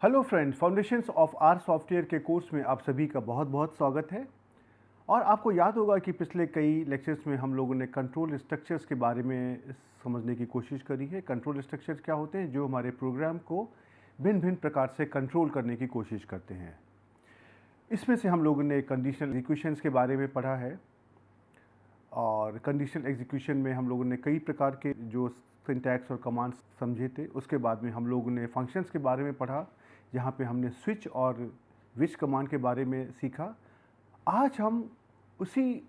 Hello friends, foundations of R software के course में आप सभी का बहुत बहुत स्वागत है। और आपको याद होगा कि पिछले कई लेक्चर्स में हम लोगों ने कंट्रोल स्ट्रक्चर्स के बारे में समझने की कोशिश करी है। कंट्रोल स्ट्रक्चर्स क्या होते हैं? जो हमारे प्रोग्राम को भिन्न भिन्न प्रकार से कंट्रोल करने की कोशिश करते हैं। इसमें से हम लोगों ने कंडीशनल एग्जीक्यूशंस के बारे में पढ़ा है, और कंडीशनल एग्जीक्यूशन में हम लोगों ने कई प्रकार के जो सिंटैक्स और कमांड्स समझे थे। उसके बाद में हम लोगों ने फंक्शंस के बारे में पढ़ा, जहाँ पे हमने स्विच और विच कमांड के बारे में सीखा। आज हम उसी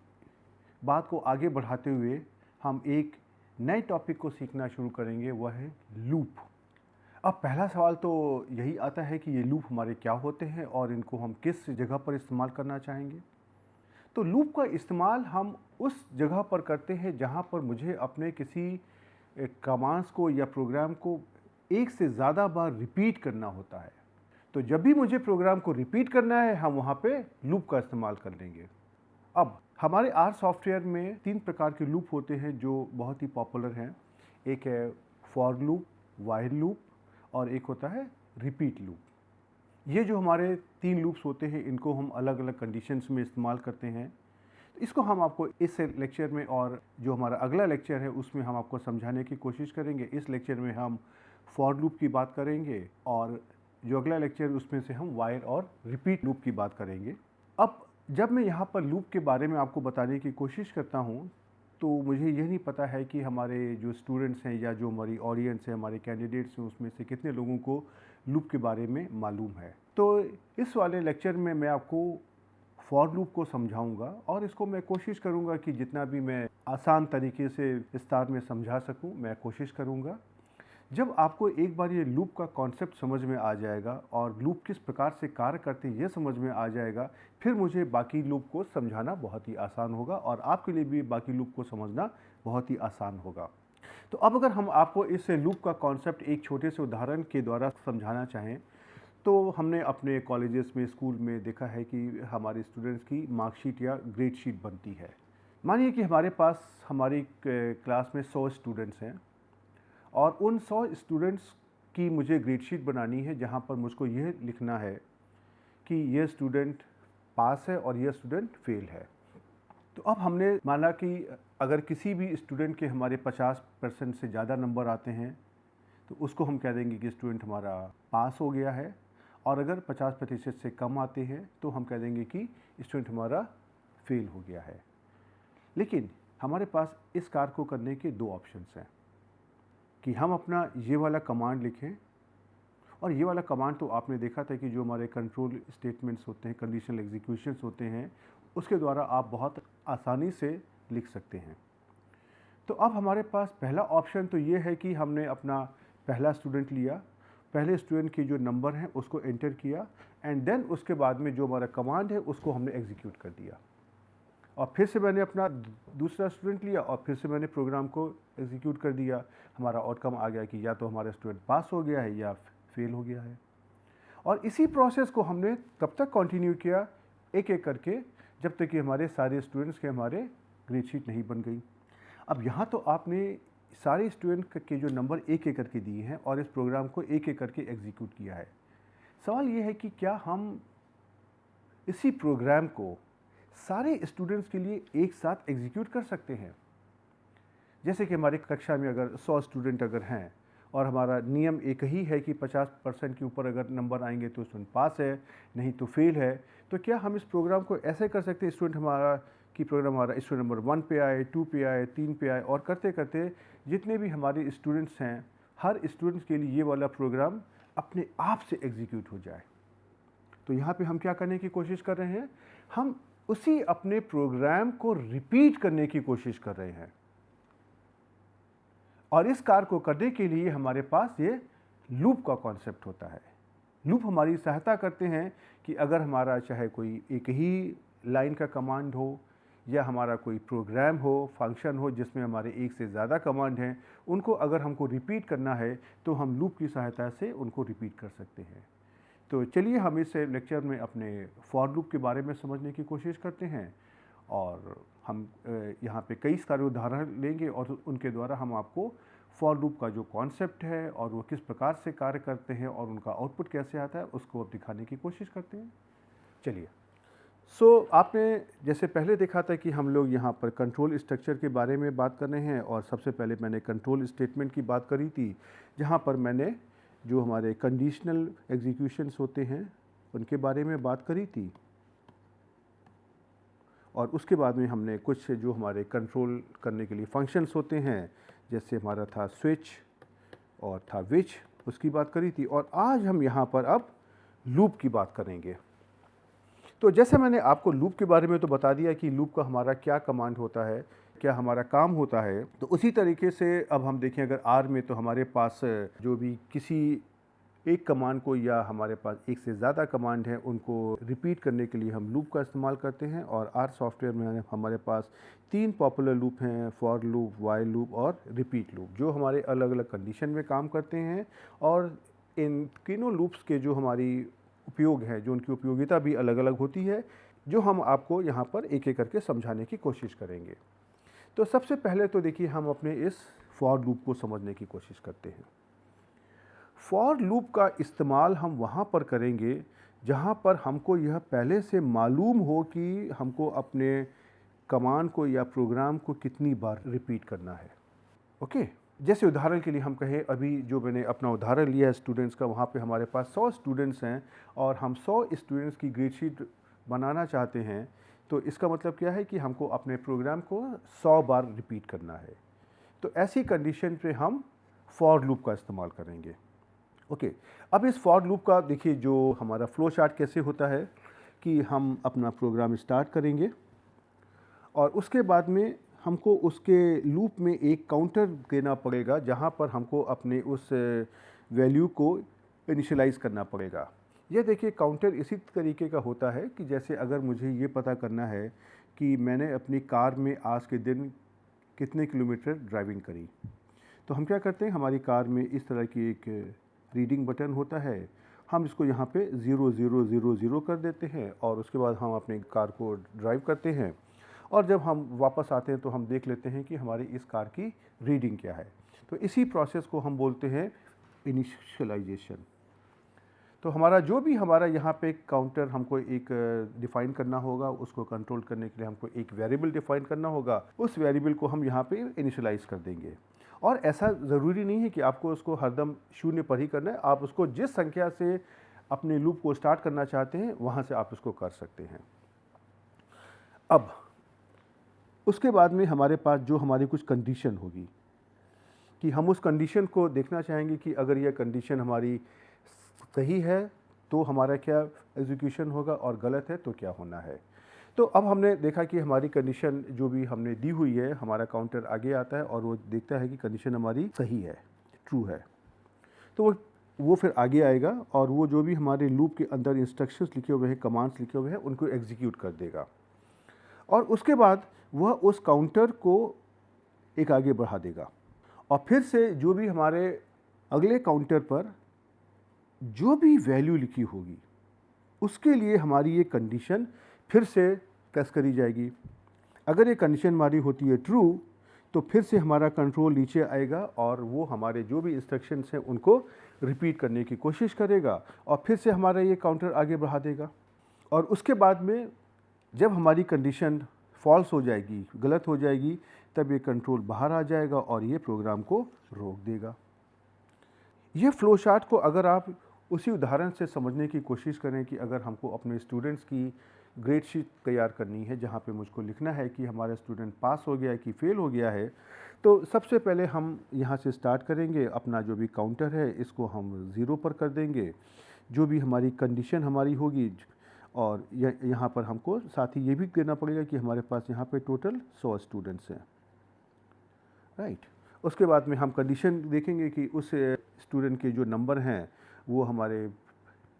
बात को आगे बढ़ाते हुए हम एक नए टॉपिक को सीखना शुरू करेंगे, वह है लूप। अब पहला सवाल तो यही आता है कि ये लूप हमारे क्या होते हैं और इनको हम किस जगह पर इस्तेमाल करना चाहेंगे। तो लूप का इस्तेमाल हम उस जगह पर करते हैं जहाँ पर मुझे अपने किसी कमांड्स को या प्रोग्राम को एक से ज़्यादा बार रिपीट करना होता है। तो जब भी मुझे प्रोग्राम को रिपीट करना है, हम वहाँ पे लूप का इस्तेमाल कर लेंगे। अब हमारे आर सॉफ्टवेयर में 3 प्रकार के लूप होते हैं जो बहुत ही पॉपुलर हैं। एक है फॉर लूप, व्हाइल लूप, और एक होता है रिपीट लूप। ये जो हमारे 3 लूप्स होते हैं, इनको हम अलग अलग कंडीशंस में इस्तेमाल करते हैं। इसको हम आपको इस लेक्चर में और जो हमारा अगला लेक्चर है उसमें हम आपको समझाने की कोशिश करेंगे। इस लेक्चर में हम फॉर लूप की बात करेंगे, और जो अगला लेक्चर उसमें से हम व्हाइल और रिपीट लूप की बात करेंगे। अब जब मैं यहाँ पर लूप के बारे में आपको बताने की कोशिश करता हूँ, तो मुझे यह नहीं पता है कि हमारे जो स्टूडेंट्स हैं या जो हमारी ऑडियंस है, हमारे कैंडिडेट्स हैं, उसमें से कितने लोगों को लूप के बारे में मालूम है। तो इस वाले लेक्चर में मैं आपको फॉर लूप को समझाऊंगा, और इसको मैं कोशिश करूंगा कि जितना भी मैं आसान तरीके से विस्तार में समझा सकूं, मैं कोशिश करूंगा। जब आपको एक बार ये लूप का कॉन्सेप्ट समझ में आ जाएगा और लूप किस प्रकार से कार्य करते हैं ये समझ में आ जाएगा, फिर मुझे बाकी लूप को समझाना बहुत ही आसान होगा, और आपके लिए भी बाकी लूप को समझना बहुत ही आसान होगा। तो अब अगर हम आपको इस लूप का कॉन्सेप्ट एक छोटे से उदाहरण के द्वारा समझाना चाहें, तो हमने अपने कॉलेजेस में, स्कूल में देखा है कि हमारे स्टूडेंट्स की मार्कशीट या ग्रेड शीट बनती है। मानिए कि हमारे पास हमारी क्लास में 100 स्टूडेंट्स हैं, और उन 100 स्टूडेंट्स की मुझे ग्रेड शीट बनानी है, जहाँ पर मुझको यह लिखना है कि यह स्टूडेंट पास है और यह स्टूडेंट फेल है। तो अब हमने माना कि अगर किसी भी स्टूडेंट के हमारे 50% से ज़्यादा नंबर आते हैं, तो उसको हम कह देंगे कि स्टूडेंट हमारा पास हो गया है, और अगर 50% से कम आते हैं तो हम कह देंगे कि स्टूडेंट हमारा फेल हो गया है। लेकिन हमारे पास इस कार्य को करने के 2 ऑप्शंस हैं कि हम अपना ये वाला कमांड लिखें, और ये वाला कमांड तो आपने देखा था कि जो हमारे कंट्रोल स्टेटमेंट्स होते हैं, कंडीशनल एग्जीक्यूशंस होते हैं, उसके द्वारा आप बहुत आसानी से लिख सकते हैं। तो अब हमारे पास पहला ऑप्शन तो ये है कि हमने अपना पहला स्टूडेंट लिया, पहले स्टूडेंट के जो नंबर हैं उसको एंटर किया, एंड देन उसके बाद में जो हमारा कमांड है उसको हमने एग्जीक्यूट कर दिया, और फिर से मैंने अपना दूसरा स्टूडेंट लिया और फिर से मैंने प्रोग्राम को एग्जीक्यूट कर दिया। हमारा आउटकम आ गया कि या तो हमारा स्टूडेंट पास हो गया है या फेल हो गया है। और इसी प्रोसेस को हमने तब तक कंटिन्यू किया, एक एक करके, जब तक कि हमारे सारे स्टूडेंट्स के हमारे ग्रेड शीट नहीं बन गई। अब यहाँ तो आपने सारे स्टूडेंट के जो नंबर एक एक करके दिए हैं और इस प्रोग्राम को एक एक करके एग्जीक्यूट किया है। सवाल ये है कि क्या हम इसी प्रोग्राम को सारे स्टूडेंट्स के लिए एक साथ एग्जीक्यूट कर सकते हैं? जैसे कि हमारी कक्षा में अगर 100 स्टूडेंट अगर हैं, और हमारा नियम एक ही है कि 50% के ऊपर अगर नंबर आएंगे तो स्टूडेंट पास है, नहीं तो फेल है, तो क्या हम इस प्रोग्राम को ऐसे कर सकते हैं स्टूडेंट हमारा कि प्रोग्राम हमारा स्टूडेंट नंबर 1 पे आए, 2 पे आए, 3 पे आए, और करते करते जितने भी हमारे स्टूडेंट्स हैं, हर स्टूडेंट्स के लिए ये वाला प्रोग्राम अपने आप से एग्जीक्यूट हो जाए? तो यहाँ पे हम क्या करने की कोशिश कर रहे हैं? हम उसी अपने प्रोग्राम को रिपीट करने की कोशिश कर रहे हैं, और इस कार्य को करने के लिए हमारे पास ये लूप का कॉन्सेप्ट होता है। लूप हमारी सहायता करते हैं कि अगर हमारा चाहे कोई एक ही लाइन का कमांड हो या हमारा कोई प्रोग्राम हो, फंक्शन हो जिसमें हमारे एक से ज़्यादा कमांड हैं, उनको अगर हमको रिपीट करना है तो हम लूप की सहायता से उनको रिपीट कर सकते हैं। तो चलिए हम इस लेक्चर में अपने फॉर लूप के बारे में समझने की कोशिश करते हैं और हम यहाँ पे कई सारे उदाहरण लेंगे और उनके द्वारा हम आपको फॉर लूप का जो कॉन्सेप्ट है और वो किस प्रकार से कार्य करते हैं और उनका आउटपुट कैसे आता है उसको दिखाने की कोशिश करते हैं। चलिए, आपने जैसे पहले देखा था कि हम लोग यहाँ पर कंट्रोल स्ट्रक्चर के बारे में बात कर रहे हैं और सबसे पहले मैंने कंट्रोल स्टेटमेंट की बात करी थी, जहाँ पर मैंने जो हमारे कंडीशनल एग्जीक्यूशंस होते हैं उनके बारे में बात करी थी और उसके बाद में हमने कुछ जो हमारे कंट्रोल करने के लिए फंक्शंस होते हैं, जैसे हमारा था स्विच और था विच, उसकी बात करी थी और आज हम यहाँ पर अब लूप की बात करेंगे। तो जैसे मैंने आपको लूप के बारे में तो बता दिया कि लूप का हमारा क्या कमांड होता है, क्या हमारा काम होता है, तो उसी तरीके से अब हम देखें अगर आर में तो हमारे पास जो भी किसी एक कमांड को या हमारे पास एक से ज़्यादा कमांड है उनको रिपीट करने के लिए हम लूप का इस्तेमाल करते हैं और आर सॉफ्टवेयर में हमारे पास 3 पॉपुलर लूप हैं, फॉर लूप, व्हाइल लूप और रिपीट लूप, जो हमारे अलग अलग कंडीशन में काम करते हैं और इन तीनों लूप्स के जो हमारी उपयोग है, जो उनकी उपयोगिता भी अलग अलग होती है, जो हम आपको यहाँ पर एक एक करके समझाने की कोशिश करेंगे। तो सबसे पहले तो देखिए हम अपने इस फॉर लूप को समझने की कोशिश करते हैं। फॉर लूप का इस्तेमाल हम वहाँ पर करेंगे जहाँ पर हमको यह पहले से मालूम हो कि हमको अपने कमांड को या प्रोग्राम को कितनी बार रिपीट करना है। ओके, जैसे उदाहरण के लिए हम कहें, अभी जो मैंने अपना उदाहरण लिया है स्टूडेंट्स का, वहाँ पे हमारे पास 100 स्टूडेंट्स हैं और हम 100 स्टूडेंट्स की ग्रेड शीट बनाना चाहते हैं, तो इसका मतलब क्या है कि हमको अपने प्रोग्राम को 100 बार रिपीट करना है। तो ऐसी कंडीशन पे हम फॉर लूप का इस्तेमाल करेंगे। ओके, अब इस फॉर लूप का देखिए जो हमारा फ्लो चार्ट कैसे होता है कि हम अपना प्रोग्राम स्टार्ट करेंगे और उसके बाद में हमको उसके लूप में एक काउंटर देना पड़ेगा जहाँ पर हमको अपने उस वैल्यू को इनिशियलाइज़ करना पड़ेगा। ये देखिए काउंटर इसी तरीके का होता है कि जैसे अगर मुझे ये पता करना है कि मैंने अपनी कार में आज के दिन कितने किलोमीटर ड्राइविंग करी, तो हम क्या करते हैं, हमारी कार में इस तरह की एक रीडिंग बटन होता है, हम इसको यहाँ पे 0000 कर देते हैं और उसके बाद हम अपनी कार को ड्राइव करते हैं और जब हम वापस आते हैं तो हम देख लेते हैं कि हमारी इस कार की रीडिंग क्या है। तो इसी प्रोसेस को हम बोलते हैं इनिशियलाइजेशन। तो हमारा जो भी हमारा यहाँ पे काउंटर हमको एक डिफ़ाइन करना होगा, उसको कंट्रोल करने के लिए हमको एक वेरिएबल डिफ़ाइन करना होगा, उस वेरिएबल को हम यहाँ पे इनिशियलाइज़ कर देंगे। और ऐसा ज़रूरी नहीं है कि आपको उसको हरदम 0 पर ही करना है, आप उसको जिस संख्या से अपने लूप को स्टार्ट करना चाहते हैं वहाँ से आप इसको कर सकते हैं। अब उसके बाद में हमारे पास जो हमारी कुछ कंडीशन होगी कि हम उस कंडीशन को देखना चाहेंगे कि अगर यह कंडीशन हमारी सही है तो हमारा क्या एग्जीक्यूशन होगा और गलत है तो क्या होना है। तो अब हमने देखा कि हमारी कंडीशन जो भी हमने दी हुई है, हमारा काउंटर आगे आता है और वो देखता है कि कंडीशन हमारी सही है, ट्रू है, तो वो फिर आगे आएगा और वो जो भी हमारे लूप के अंदर इंस्ट्रक्शंस लिखे हुए हैं, कमांड्स लिखे हुए हैं, उनको एग्जीक्यूट कर देगा और उसके बाद वह उस काउंटर को एक आगे बढ़ा देगा और फिर से जो भी हमारे अगले काउंटर पर जो भी वैल्यू लिखी होगी उसके लिए हमारी ये कंडीशन फिर से टेस्ट करी जाएगी। अगर ये कंडीशन हमारी होती है ट्रू तो फिर से हमारा कंट्रोल नीचे आएगा और वो हमारे जो भी इंस्ट्रक्शंस हैं उनको रिपीट करने की कोशिश करेगा और फिर से हमारा ये काउंटर आगे बढ़ा देगा और उसके बाद में जब हमारी कंडीशन फॉल्स हो जाएगी, गलत हो जाएगी, तब ये कंट्रोल बाहर आ जाएगा और ये प्रोग्राम को रोक देगा। ये फ्लो चार्ट को अगर आप उसी उदाहरण से समझने की कोशिश करें कि अगर हमको अपने स्टूडेंट्स की ग्रेड शीट तैयार करनी है जहाँ पे मुझको लिखना है कि हमारा स्टूडेंट पास हो गया है कि फेल हो गया है, तो सबसे पहले हम यहाँ से स्टार्ट करेंगे। अपना जो भी काउंटर है इसको हम 0 पर कर देंगे, जो भी हमारी कंडीशन हमारी होगी, और यहाँ पर हमको साथ ही ये भी देना पड़ेगा कि हमारे पास यहाँ पे टोटल 100 स्टूडेंट्स हैं, राइट। उसके बाद में हम कंडीशन देखेंगे कि उस स्टूडेंट के जो नंबर हैं वो हमारे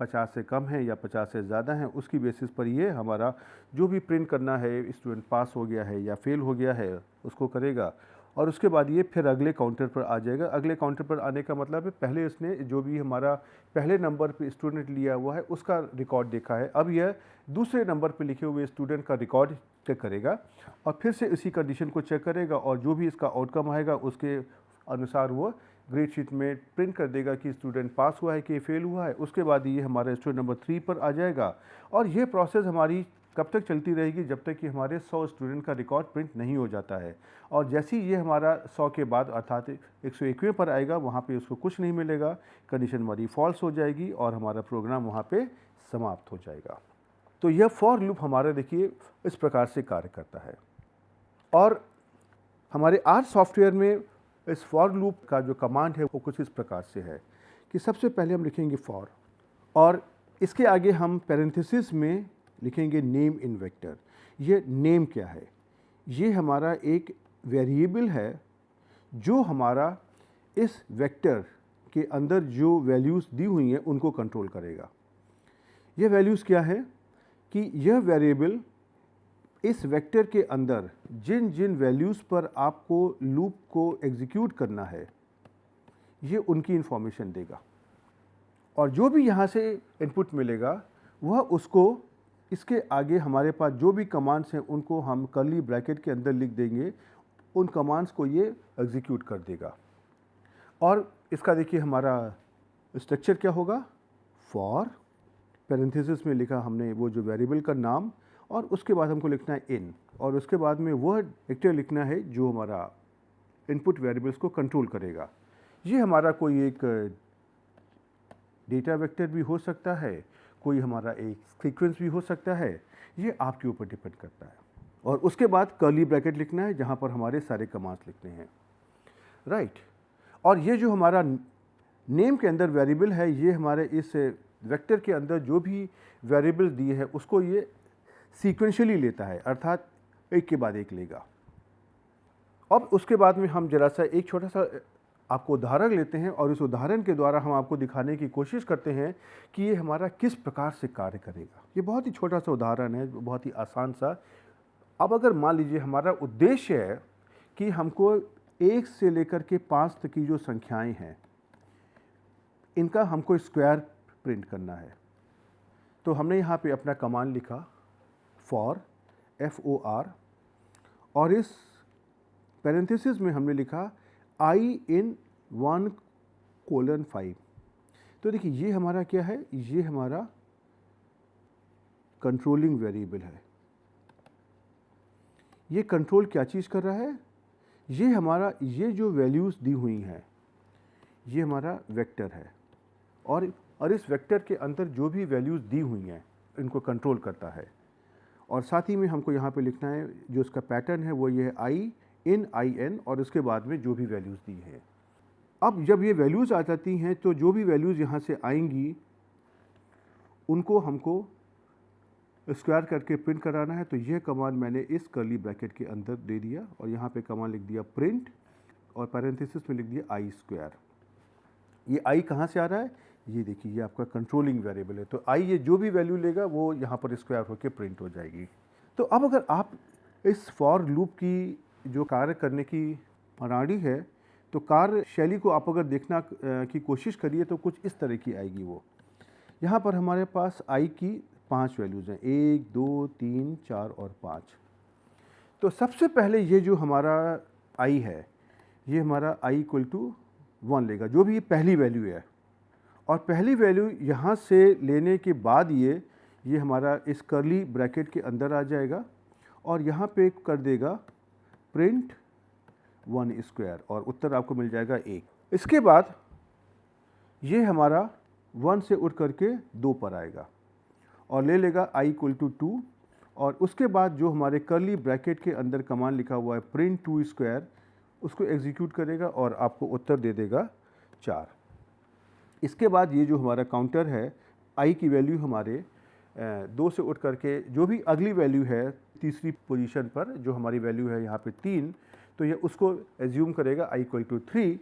50 से कम है या 50 से ज़्यादा है, उसकी बेसिस पर ये हमारा जो भी प्रिंट करना है, स्टूडेंट पास हो गया है या फेल हो गया है, उसको करेगा। और उसके बाद ये फिर अगले काउंटर पर आ जाएगा। अगले काउंटर पर आने का मतलब है पहले इसने जो भी हमारा पहले नंबर पे स्टूडेंट लिया हुआ है उसका रिकॉर्ड देखा है, अब यह दूसरे नंबर पे लिखे हुए स्टूडेंट का रिकॉर्ड चेक करेगा और फिर से इसी कंडीशन को चेक करेगा और जो भी इसका आउटकम आएगा उसके अनुसार वो ग्रेड शीट में प्रिंट कर देगा कि स्टूडेंट पास हुआ है कि फेल हुआ है। उसके बाद ये हमारा स्टूडेंट नंबर 3 पर आ जाएगा और ये प्रोसेस हमारी कब तक चलती रहेगी, जब तक कि हमारे 100 स्टूडेंट का रिकॉर्ड प्रिंट नहीं हो जाता है। और जैसे ही ये हमारा 100 के बाद अर्थात 101वें पर आएगा, वहाँ पे उसको कुछ नहीं मिलेगा, कंडीशन हमारी फॉल्स हो जाएगी और हमारा प्रोग्राम वहाँ पे समाप्त हो जाएगा। तो यह फॉर लूप हमारा देखिए इस प्रकार से कार्य करता है। और हमारे आर सॉफ्टवेयर में इस फॉर लूप का जो कमांड है वो कुछ इस प्रकार से है कि सबसे पहले हम लिखेंगे फॉर और इसके आगे हम पैरेंथेसिस में लिखेंगे नेम इन वेक्टर। ये नेम क्या है? ये हमारा एक वेरिएबल है जो हमारा इस वेक्टर के अंदर जो वैल्यूज़ दी हुई हैं उनको कंट्रोल करेगा। ये वैल्यूज़ क्या है कि यह वेरिएबल इस वेक्टर के अंदर जिन जिन वैल्यूज़ पर आपको लूप को एग्जीक्यूट करना है ये उनकी इंफॉर्मेशन देगा और जो भी यहाँ से इनपुट मिलेगा वह उसको इसके आगे हमारे पास जो भी कमांड्स हैं उनको हम कर्ली ब्रैकेट के अंदर लिख देंगे, उन कमांड्स को ये एग्जीक्यूट कर देगा। और इसका देखिए हमारा स्ट्रक्चर क्या होगा, फॉर पैरेंथेसिस में लिखा हमने वो जो वेरिएबल का नाम और उसके बाद हमको लिखना है इन और उसके बाद में वह वेक्टर लिखना है जो हमारा इनपुट वेरिएबल्स को कंट्रोल करेगा। ये हमारा कोई एक डेटा वेक्टर भी हो सकता है, कोई हमारा एक सीक्वेंस भी हो सकता है, ये आपके ऊपर डिपेंड करता है। और उसके बाद कर्ली ब्रैकेट लिखना है जहाँ पर हमारे सारे कमांड्स लिखने हैं, राइट। और ये जो हमारा नेम के अंदर वेरिएबल है ये हमारे इस वेक्टर के अंदर जो भी वेरिएबल दिए हैं उसको ये सीक्वेंशियली लेता है, अर्थात एक के बाद एक लेगा। अब उसके बाद में हम जरा सा एक छोटा सा आपको उदाहरण लेते हैं और इस उदाहरण के द्वारा हम आपको दिखाने की कोशिश करते हैं कि ये हमारा किस प्रकार से कार्य करेगा। ये बहुत ही छोटा सा उदाहरण है, बहुत ही आसान सा। अब अगर मान लीजिए हमारा उद्देश्य है कि हमको 1 से लेकर के 5 तक की जो संख्याएं हैं इनका हमको स्क्वायर प्रिंट करना है, तो हमने यहाँ पे अपना कमांड लिखा फॉर FOR और इस पैरेंथेसिस में हमने लिखा I in 1:5। तो देखिए ये हमारा क्या है, ये हमारा कंट्रोलिंग वेरिएबल है। ये कंट्रोल क्या चीज़ कर रहा है, ये हमारा ये जो वैल्यूज़ दी हुई हैं ये हमारा वेक्टर है और इस वेक्टर के अंदर जो भी वैल्यूज़ दी हुई हैं इनको कंट्रोल करता है। और साथ ही में हमको यहाँ पे लिखना है जो इसका पैटर्न है वो ये है I in IN और उसके बाद में जो भी वैल्यूज़ दी हैं। अब जब ये वैल्यूज़ आ जाती हैं तो जो भी वैल्यूज़ यहाँ से आएंगी उनको हमको स्क्वायर करके प्रिंट कराना है। तो यह कमांड मैंने इस कर्ली ब्रैकेट के अंदर दे दिया और यहाँ पे कमांड लिख दिया प्रिंट और पैरेंथेसिस में लिख दिया I स्क्वायर। ये I कहाँ से आ रहा है, ये देखिए ये आपका कंट्रोलिंग वेरिएबल है, तो I ये जो भी वैल्यू लेगा वो यहाँ पर स्क्वायर होकर प्रिंट हो जाएगी। तो अब अगर आप इस फॉर लूप की जो कार्य करने की प्रणाली है तो कार्यशैली को आप अगर देखना की कोशिश करिए तो कुछ इस तरह की आएगी। वो यहाँ पर हमारे पास I की 5 वैल्यूज़ हैं, 1, 2, 3, 4 और 5। तो सबसे पहले ये जो हमारा I है ये हमारा I = 1 लेगा, जो भी ये पहली वैल्यू है। और पहली वैल्यू यहाँ से लेने के बाद ये हमारा इस कर्ली ब्रैकेट के अंदर आ जाएगा और यहाँ पे कर देगा प्रिंट 1 स्क्वायर और उत्तर आपको मिल जाएगा 1। इसके बाद ये हमारा 1 से उठ करके 2 पर आएगा और ले लेगा I = 2 और उसके बाद जो हमारे कर्ली ब्रैकेट के अंदर कमांड लिखा हुआ है प्रिंट 2 स्क्वायर उसको एग्जीक्यूट करेगा और आपको उत्तर दे देगा 4। इसके बाद ये जो हमारा काउंटर है I की वैल्यू हमारे 2 से उठ करके जो भी अगली वैल्यू है तीसरी पोजीशन पर जो हमारी वैल्यू है यहाँ पे 3, तो ये उसको एज्यूम करेगा I = 3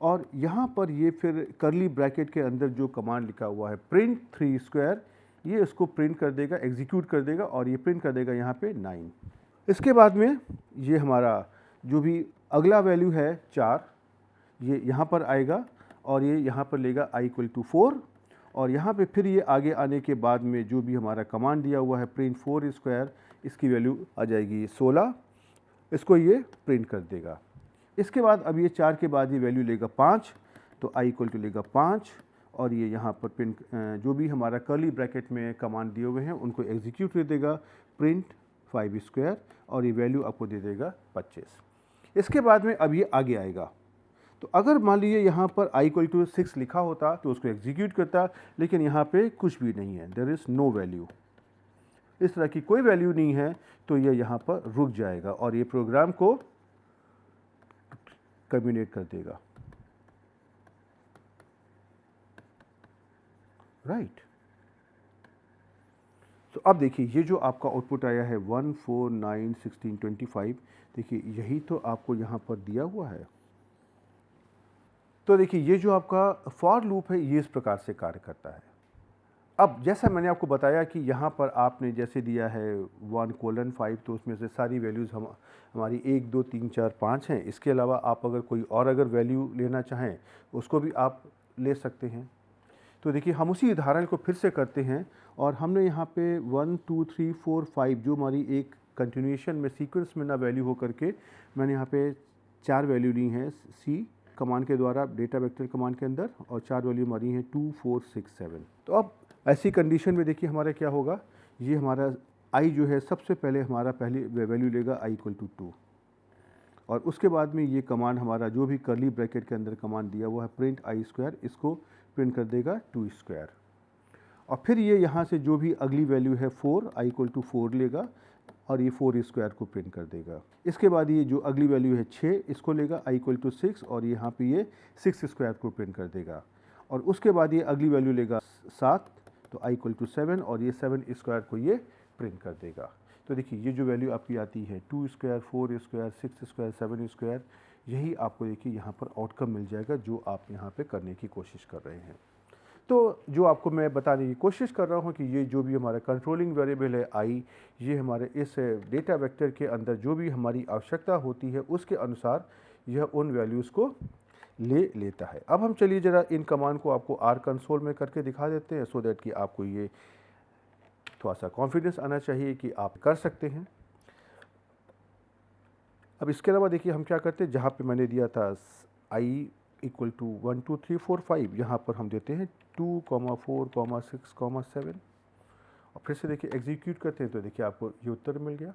और यहाँ पर ये फिर करली ब्रैकेट के अंदर जो कमांड लिखा हुआ है प्रिंट 3 स्क्वायर, ये इसको प्रिंट कर देगा, एग्जीक्यूट कर देगा और ये प्रिंट कर देगा यहाँ पे 9। इसके बाद में ये हमारा जो भी अगला वैल्यू है 4, ये यहाँ पर आएगा और ये यहाँ पर लेगा i इक्वल टू 4 और यहाँ पे फिर ये आगे आने के बाद में जो भी हमारा कमांड दिया हुआ है प्रिंट 4 स्क्वायर, इसकी वैल्यू आ जाएगी 16, इसको ये प्रिंट कर देगा। इसके बाद अब ये 4 के बाद ये वैल्यू लेगा 5, तो i इक्वल टू लेगा 5 और ये यहाँ पर प्रिंट जो भी हमारा कर्ली ब्रैकेट में कमांड दिए हुए हैं उनको एग्जीक्यूट कर देगा, प्रिंट 5 स्क्वायर और ये वैल्यू आपको दे देगा 25। इसके बाद में अब ये आगे आएगा, तो अगर मान लीजिए यहाँ पर i इक्वल टू 6 लिखा होता तो उसको एग्जीक्यूट करता, लेकिन यहाँ पे कुछ भी नहीं है, देयर इज़ नो वैल्यू, इस तरह की कोई वैल्यू नहीं है, तो ये यहाँ पर रुक जाएगा और ये प्रोग्राम को टर्मिनेट कर देगा। राइट। तो अब देखिए ये जो आपका आउटपुट आया है 1 4 9 16 25, देखिए यही तो आपको यहाँ पर दिया हुआ है। तो देखिए ये जो आपका फॉर लूप है ये इस प्रकार से कार्य करता है। अब जैसा मैंने आपको बताया कि यहाँ पर आपने जैसे दिया है 1:5, तो उसमें से सारी वैल्यूज़ हमारी 1 2 3 4 5 हैं। इसके अलावा आप अगर कोई और अगर वैल्यू लेना चाहें उसको भी आप ले सकते हैं। तो देखिए हम उसी उदाहरण को फिर से करते हैं और हमने यहाँ पे 1 2 3 4 5 जो हमारी एक कंटिन्यूएशन में सीक्वेंस में ना वैल्यू हो करके मैंने यहाँ पे 4 वैल्यू ली हैं सी कमांड के द्वारा डेटा वेक्टर कमांड के अंदर और 4 वैल्यू हमारी हैं 2 4 6 7। तो अब ऐसी कंडीशन में देखिए हमारा क्या होगा, ये हमारा i जो है सबसे पहले हमारा पहली वैल्यू लेगा i इक्वल टू 2 और उसके बाद में ये कमांड हमारा जो भी कर्ली ब्रैकेट के अंदर कमांड दिया हुआ है प्रिंट i स्क्वायर, इसको प्रिंट कर देगा 2 स्क्वायर और फिर ये यहाँ से जो भी अगली वैल्यू है 4 i इक्वल टू 4 लेगा और ये 4 स्क्वायर को प्रिंट कर देगा। इसके बाद ये जो अगली वैल्यू है 6, इसको लेगा i इक्वल टू 6 और यहाँ पे ये 6 स्क्वायर को प्रिंट कर देगा और उसके बाद ये अगली वैल्यू लेगा 7, तो i इक्वल टू 7 और ये 7 स्क्वायर को ये प्रिंट कर देगा। तो देखिए ये जो वैल्यू आपकी आती है 2 स्क्वायर 4 स्क्वायर 6 स्क्वायर 7 स्क्वायर, यही आपको देखिए यहाँ पर आउटकम मिल जाएगा जो आप यहाँ पे करने की कोशिश कर रहे हैं। तो जो आपको मैं बताने की कोशिश कर रहा हूँ कि ये जो भी हमारा कंट्रोलिंग वेरिएबल है i, ये हमारे इस डेटा वेक्टर के अंदर जो भी हमारी आवश्यकता होती है उसके अनुसार यह उन वैल्यूज़ को ले लेता है। अब हम चलिए ज़रा इन कमांड को आपको R कंसोल में करके दिखा देते हैं सो दैट कि आपको ये थोड़ा सा कॉन्फिडेंस आना चाहिए कि आप कर सकते हैं। अब इसके अलावा देखिए हम क्या करते हैं, जहाँ पे मैंने दिया था i इक्वल टू 1 2 3 4 5, यहाँ पर हम देते हैं 2, 4, 6, 7 और फिर से देखिए एग्जीक्यूट करते हैं तो देखिए आपको ये उत्तर मिल गया।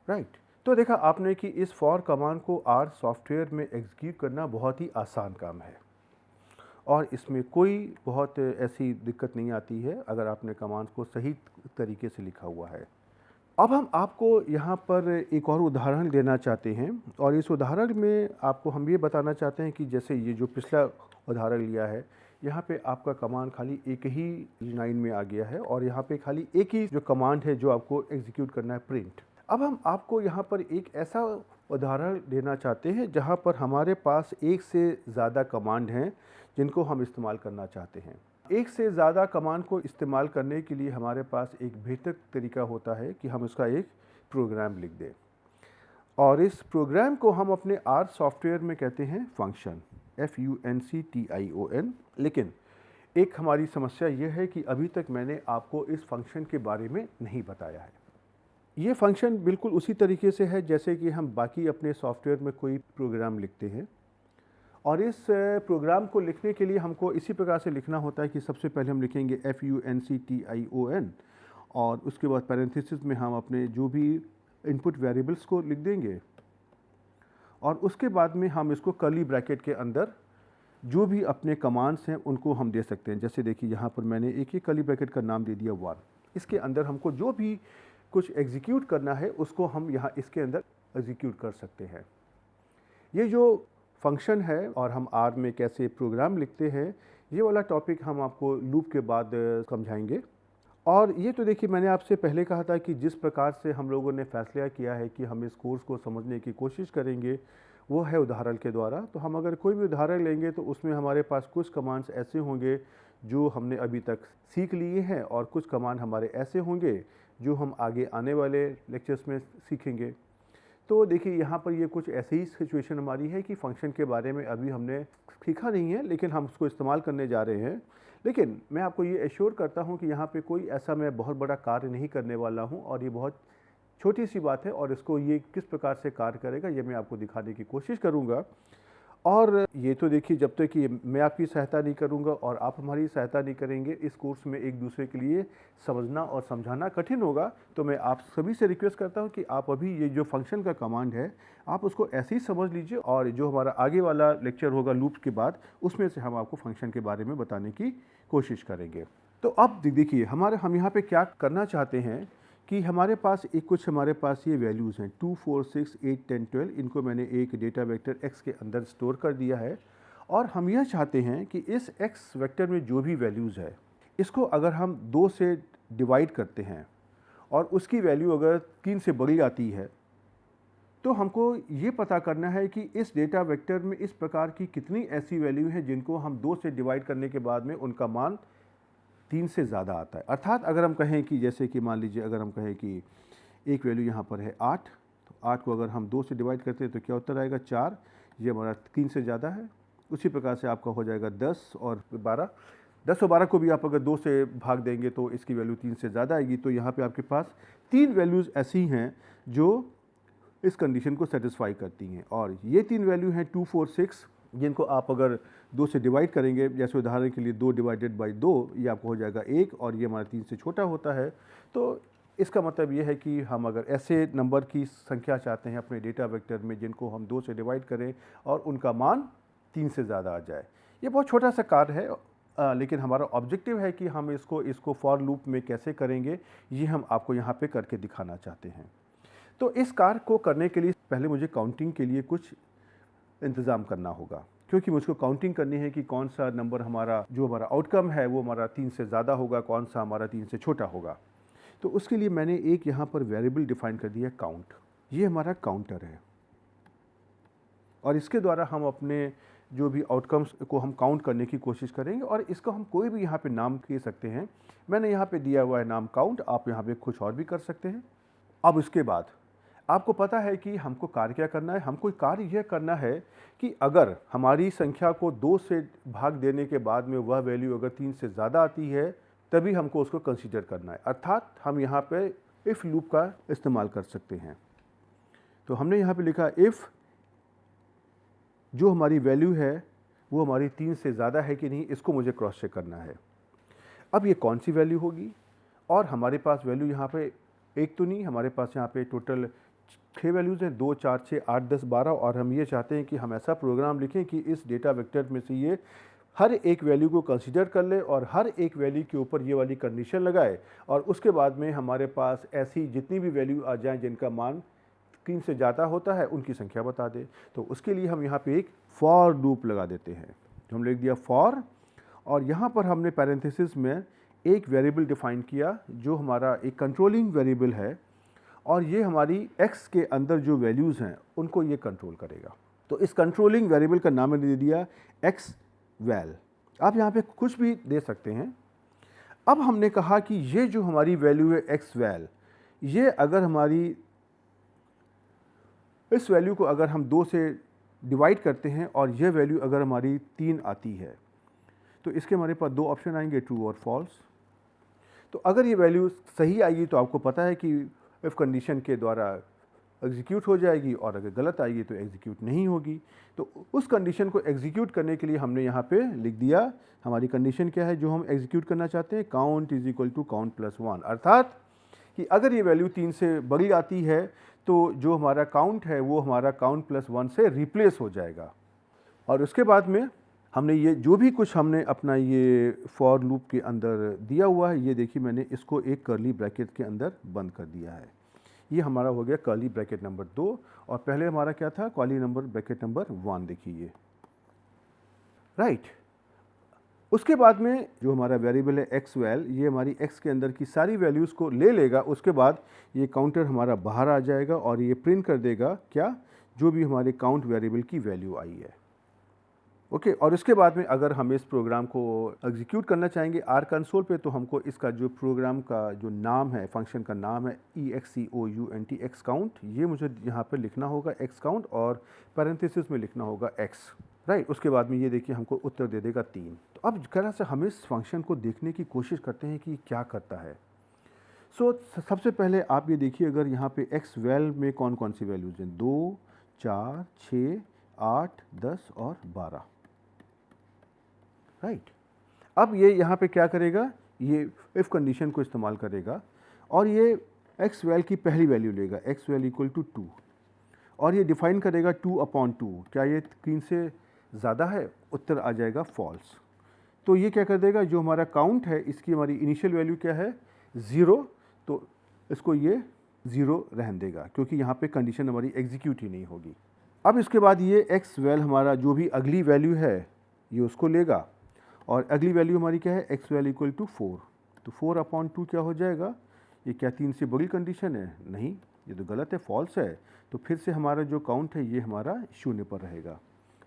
राइट। तो देखा आपने कि इस फॉर कमांड को R सॉफ्टवेयर में एग्जीक्यूट करना बहुत ही आसान काम है और इसमें कोई बहुत ऐसी दिक्कत नहीं आती है अगर आपने कमांड को सही तरीके से लिखा हुआ है। अब हम आपको यहाँ पर एक और उदाहरण देना चाहते हैं और इस उदाहरण में आपको हम ये बताना चाहते हैं कि जैसे ये जो पिछला उदाहरण लिया है, यहाँ पे आपका कमांड खाली एक ही लाइन में आ गया है और यहाँ पे खाली एक ही जो कमांड है जो आपको एग्जीक्यूट करना है प्रिंट। अब हम आपको यहाँ पर एक ऐसा उदाहरण देना चाहते हैं जहाँ पर हमारे पास एक से ज़्यादा कमांड हैं जिनको हम इस्तेमाल करना चाहते हैं। एक से ज़्यादा कमांड को इस्तेमाल करने के लिए हमारे पास एक बेहतर तरीका होता है कि हम इसका एक प्रोग्राम लिख दें और इस प्रोग्राम को हम अपने R सॉफ्टवेयर में कहते हैं फंक्शन, FUNCTION। लेकिन एक हमारी समस्या यह है कि अभी तक मैंने आपको इस फंक्शन के बारे में नहीं बताया है। ये फंक्शन बिल्कुल उसी तरीके से है जैसे कि हम बाकी अपने सॉफ्टवेयर में कोई प्रोग्राम लिखते हैं और इस प्रोग्राम को लिखने के लिए हमको इसी प्रकार से लिखना होता है कि सबसे पहले हम लिखेंगे FUNCTION और उसके बाद पैरेंथेसिस में हम अपने जो भी इनपुट वेरिएबल्स को लिख देंगे और उसके बाद में हम इसको कर्ली ब्रैकेट के अंदर जो भी अपने कमांड्स हैं उनको हम दे सकते हैं। जैसे देखिए यहाँ पर मैंने एक ही कर्ली ब्रैकेट का नाम दे दिया 1, इसके अंदर हमको जो भी कुछ एग्जीक्यूट करना है उसको हम यहाँ इसके अंदर एग्जीक्यूट कर सकते हैं। ये जो फंक्शन है और हम R में कैसे प्रोग्राम लिखते हैं, ये वाला टॉपिक हम आपको लूप के बाद समझाएंगे। और ये तो देखिए मैंने आपसे पहले कहा था कि जिस प्रकार से हम लोगों ने फैसला किया है कि हम इस कोर्स को समझने की कोशिश करेंगे वो है उदाहरण के द्वारा। तो हम अगर कोई भी उदाहरण लेंगे तो उसमें हमारे पास कुछ कमांड्स ऐसे होंगे जो हमने अभी तक सीख लिए हैं और कुछ कमांड हमारे ऐसे होंगे जो हम आगे आने वाले लेक्चर्स में सीखेंगे। तो देखिए यहाँ पर ये कुछ ऐसी ही सिचुएशन हमारी है कि फंक्शन के बारे में अभी हमने सीखा नहीं है, लेकिन हम उसको इस्तेमाल करने जा रहे हैं। लेकिन मैं आपको ये एश्योर करता हूँ कि यहाँ पे कोई ऐसा मैं बहुत बड़ा कार्य नहीं करने वाला हूँ और ये बहुत छोटी सी बात है और इसको ये किस प्रकार से कार्य करेगा ये मैं आपको दिखाने की कोशिश करूँगा। और ये तो देखिए, जब तक कि मैं आपकी सहायता नहीं करूँगा और आप हमारी सहायता नहीं करेंगे, इस कोर्स में एक दूसरे के लिए समझना और समझाना कठिन होगा। तो मैं आप सभी से रिक्वेस्ट करता हूँ कि आप अभी ये जो फंक्शन का कमांड है आप उसको ऐसे ही समझ लीजिए और जो हमारा आगे वाला लेक्चर होगा लूप के बाद, उसमें से हम आपको फंक्शन के बारे में बताने की कोशिश करेंगे। तो अब देखिए हम यहाँ पे क्या करना चाहते हैं कि हमारे पास हमारे पास ये वैल्यूज़ हैं 2, 4, 6, 8, 10, 12। इनको मैंने एक डेटा वेक्टर x के अंदर स्टोर कर दिया है और हम यह चाहते हैं कि इस x वेक्टर में जो भी वैल्यूज़ है इसको अगर हम 2 से डिवाइड करते हैं और उसकी वैल्यू अगर 3 से बड़ी आती है तो हमको ये पता करना है कि इस डेटा वेक्टर में इस प्रकार की कितनी ऐसी वैल्यू हैं जिनको हम 2 से डिवाइड करने के बाद में उनका मान 3 से ज़्यादा आता है। अर्थात अगर हम कहें कि जैसे कि मान लीजिए अगर हम कहें कि एक वैल्यू यहाँ पर है 8, तो 8 को अगर हम 2 से डिवाइड करते हैं तो क्या उत्तर आएगा 4, ये हमारा 3 से ज़्यादा है। उसी प्रकार से आपका हो जाएगा 10 और 12। 10 और 12 को भी आप अगर 2 से भाग देंगे तो इसकी वैल्यू 3 से ज़्यादा आएगी। तो यहाँ पर आपके पास 3 वैल्यूज़ ऐसी हैं जो इस कंडीशन को सेटिस्फाई करती हैं और ये 3 वैल्यू हैं 2, 4, 6, जिनको आप अगर 2 से डिवाइड करेंगे, जैसे उदाहरण के लिए 2 डिवाइडेड बाई 2, ये आपको हो जाएगा 1 और ये हमारा 3 से छोटा होता है। तो इसका मतलब ये है कि हम अगर ऐसे नंबर की संख्या चाहते हैं अपने डेटा वेक्टर में जिनको हम 2 से डिवाइड करें और उनका मान 3 से ज़्यादा आ जाए। ये बहुत छोटा सा कार्य है, लेकिन हमारा ऑब्जेक्टिव है कि हम इसको फॉर लूप में कैसे करेंगे ये हम आपको यहाँ पे करके दिखाना चाहते हैं। तो इस कार्य को करने के लिए पहले मुझे काउंटिंग के लिए कुछ इंतज़ाम करना होगा, क्योंकि मुझको काउंटिंग करनी है कि कौन सा नंबर जो हमारा आउटकम है वो हमारा 3 से ज़्यादा होगा, कौन सा हमारा 3 से छोटा होगा। तो उसके लिए मैंने एक यहाँ पर वेरिएबल डिफाइन कर दिया काउंट। ये हमारा काउंटर है और इसके द्वारा हम अपने जो भी आउटकम्स को हम काउंट करने की कोशिश करेंगे और इसको हम कोई भी यहाँ पे नाम दे सकते हैं। मैंने यहाँ पे दिया हुआ है नाम काउंट, आप यहाँ पे कुछ और भी कर सकते हैं। अब उसके बाद आपको पता है कि हमको कार्य क्या करना है। हमको कार्य यह करना है कि अगर हमारी संख्या को 2 से भाग देने के बाद में वह वैल्यू अगर 3 से ज़्यादा आती है तभी हमको उसको कंसीडर करना है। अर्थात हम यहाँ पे इफ़ लूप का इस्तेमाल कर सकते हैं। तो हमने यहाँ पे लिखा इफ़ जो हमारी वैल्यू है वो हमारी 3 से ज़्यादा है कि नहीं, इसको मुझे क्रॉस चेक करना है। अब ये कौन सी वैल्यू होगी, और हमारे पास वैल्यू यहाँ पे एक तो नहीं, हमारे पास यहाँ पे टोटल 6 वैल्यूज़ हैं, 2, 4, 6, 8, 10, 12। और हम ये चाहते हैं कि हम ऐसा प्रोग्राम लिखें कि इस डेटा वेक्टर में से ये हर एक वैल्यू को कंसीडर कर ले और हर एक वैल्यू के ऊपर ये वाली कंडीशन लगाए और उसके बाद में हमारे पास ऐसी जितनी भी वैल्यू आ जाएं जिनका मान 3 से ज़्यादा होता है उनकी संख्या बता दे। तो उसके लिए हम यहाँ पे एक फॉर लूप लगा देते हैं। तो हम लिख दिया फॉर और यहाँ पर हमने पैरेंथेसिस में एक वेरिएबल डिफाइन किया जो हमारा एक कंट्रोलिंग वेरिएबल है और ये हमारी x के अंदर जो वैल्यूज़ हैं उनको ये कंट्रोल करेगा। तो इस कंट्रोलिंग वेरिएबल का नाम मैंने दे दिया x वैल। आप यहाँ पे कुछ भी दे सकते हैं। अब हमने कहा कि ये जो हमारी वैल्यू है x वैल, ये अगर हमारी इस वैल्यू को अगर हम 2 से डिवाइड करते हैं और यह वैल्यू अगर हमारी 3 आती है तो इसके हमारे पास 2 ऑप्शन आएंगे, ट्रू और फॉल्स। तो अगर ये वैल्यू सही आएगी तो आपको पता है कि इफ़ कंडीशन के द्वारा एग्जीक्यूट हो जाएगी और अगर गलत आएगी तो एग्जीक्यूट नहीं होगी। तो उस कंडीशन को एग्जीक्यूट करने के लिए हमने यहाँ पे लिख दिया हमारी कंडीशन क्या है जो हम एग्जीक्यूट करना चाहते हैं, count is equal to count plus 1। अर्थात कि अगर ये वैल्यू 3 से बड़ी आती है तो जो हमारा काउंट है वो हमारा काउंट प्लस 1 से रिप्लेस हो जाएगा। और उसके बाद में हमने ये जो भी कुछ हमने अपना ये फॉर लूप के अंदर दिया हुआ है, ये देखिए मैंने इसको एक कर्ली ब्रैकेट के अंदर बंद कर दिया है। ये हमारा हो गया कर्ली ब्रैकेट नंबर 2 और पहले हमारा क्या था, कर्ली ब्रैकेट नंबर 1। देखिए ये राइट। उसके बाद में जो हमारा वेरिएबल है एक्स वैल, ये हमारी एक्स के अंदर की सारी वैल्यूज़ को ले लेगा। उसके बाद ये काउंटर हमारा बाहर आ जाएगा और ये प्रिंट कर देगा क्या, जो भी हमारे काउंट वेरिएबल की वैल्यू आई है। ओके और इसके बाद में अगर हम इस प्रोग्राम को एग्जीक्यूट करना चाहेंगे आर कंसोल पे, तो हमको इसका जो प्रोग्राम का जो नाम है, फंक्शन का नाम है EXCOUNT एक्स काउंट, ये मुझे यहाँ पर लिखना होगा एक्स काउंट और पैरेंथेसिस में लिखना होगा एक्स, राइट। उसके बाद में ये देखिए हमको उत्तर दे देगा 3। तो अब जरा से हम इस फंक्शन को देखने की कोशिश करते हैं कि क्या करता है। सबसे पहले आप ये देखिए, अगर यहाँ पे एक्स वैल्यू में कौन कौन सी वैल्यूज़ हैं, 2, 4, 6, 8, 10 और 12, राइट। अब ये यहाँ पे क्या करेगा, ये इफ़ कंडीशन को इस्तेमाल करेगा और ये एक्स वैल्यू की पहली वैल्यू लेगा, एक्स वैल्यू इक्वल टू 2, और ये डिफाइन करेगा 2/2, क्या ये 3 से ज़्यादा है, उत्तर आ जाएगा फॉल्स। तो ये क्या कर देगा, जो हमारा काउंट है इसकी हमारी इनिशियल वैल्यू क्या है 0, तो इसको ये 0 रहने देगा क्योंकि यहाँ पे कंडीशन हमारी एग्जीक्यूट ही नहीं होगी। अब इसके बाद ये एक्स वैल्यू हमारा जो भी अगली वैल्यू है ये उसको लेगा और अगली वैल्यू हमारी क्या है, एक्स वैल्यू इक्वल टू 4, तो 4/2 क्या हो जाएगा, ये क्या 3 से बड़ी कंडीशन है, नहीं ये तो गलत है, फॉल्स है। तो फिर से हमारा जो काउंट है ये हमारा 0 पर रहेगा।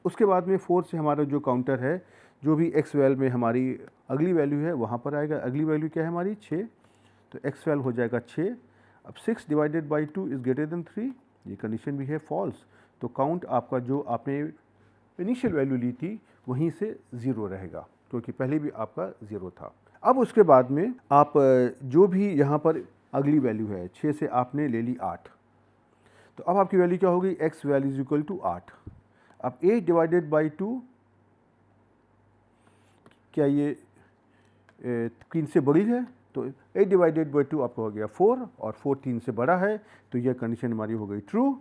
उसके बाद में 4 से हमारा जो काउंटर है, जो भी एक्स वैल्यू में हमारी अगली वैल्यू है वहाँ पर आएगा। अगली वैल्यू क्या है हमारी 6, तो एक्स वैल्यू हो जाएगा 6। अब 6 divided by 2 is greater than 3, ये कंडीशन भी है फॉल्स, तो काउंट आपका जो आपने इनिशियल वैल्यू ली थी वहीं से 0 रहेगा क्योंकि पहले भी आपका 0 था। अब उसके बाद में आप जो भी यहाँ पर अगली वैल्यू है 6 से आपने ले ली 8, तो अब आपकी वैल्यू क्या होगी, x value is equal to 8। अब 8 डिवाइडेड बाई 2, क्या ये 3 से बड़ी है, तो 8 डिवाइडेड बाई 2 आपका हो गया 4 और 4 3 से बड़ा है, तो यह कंडीशन हमारी हो गई ट्रू।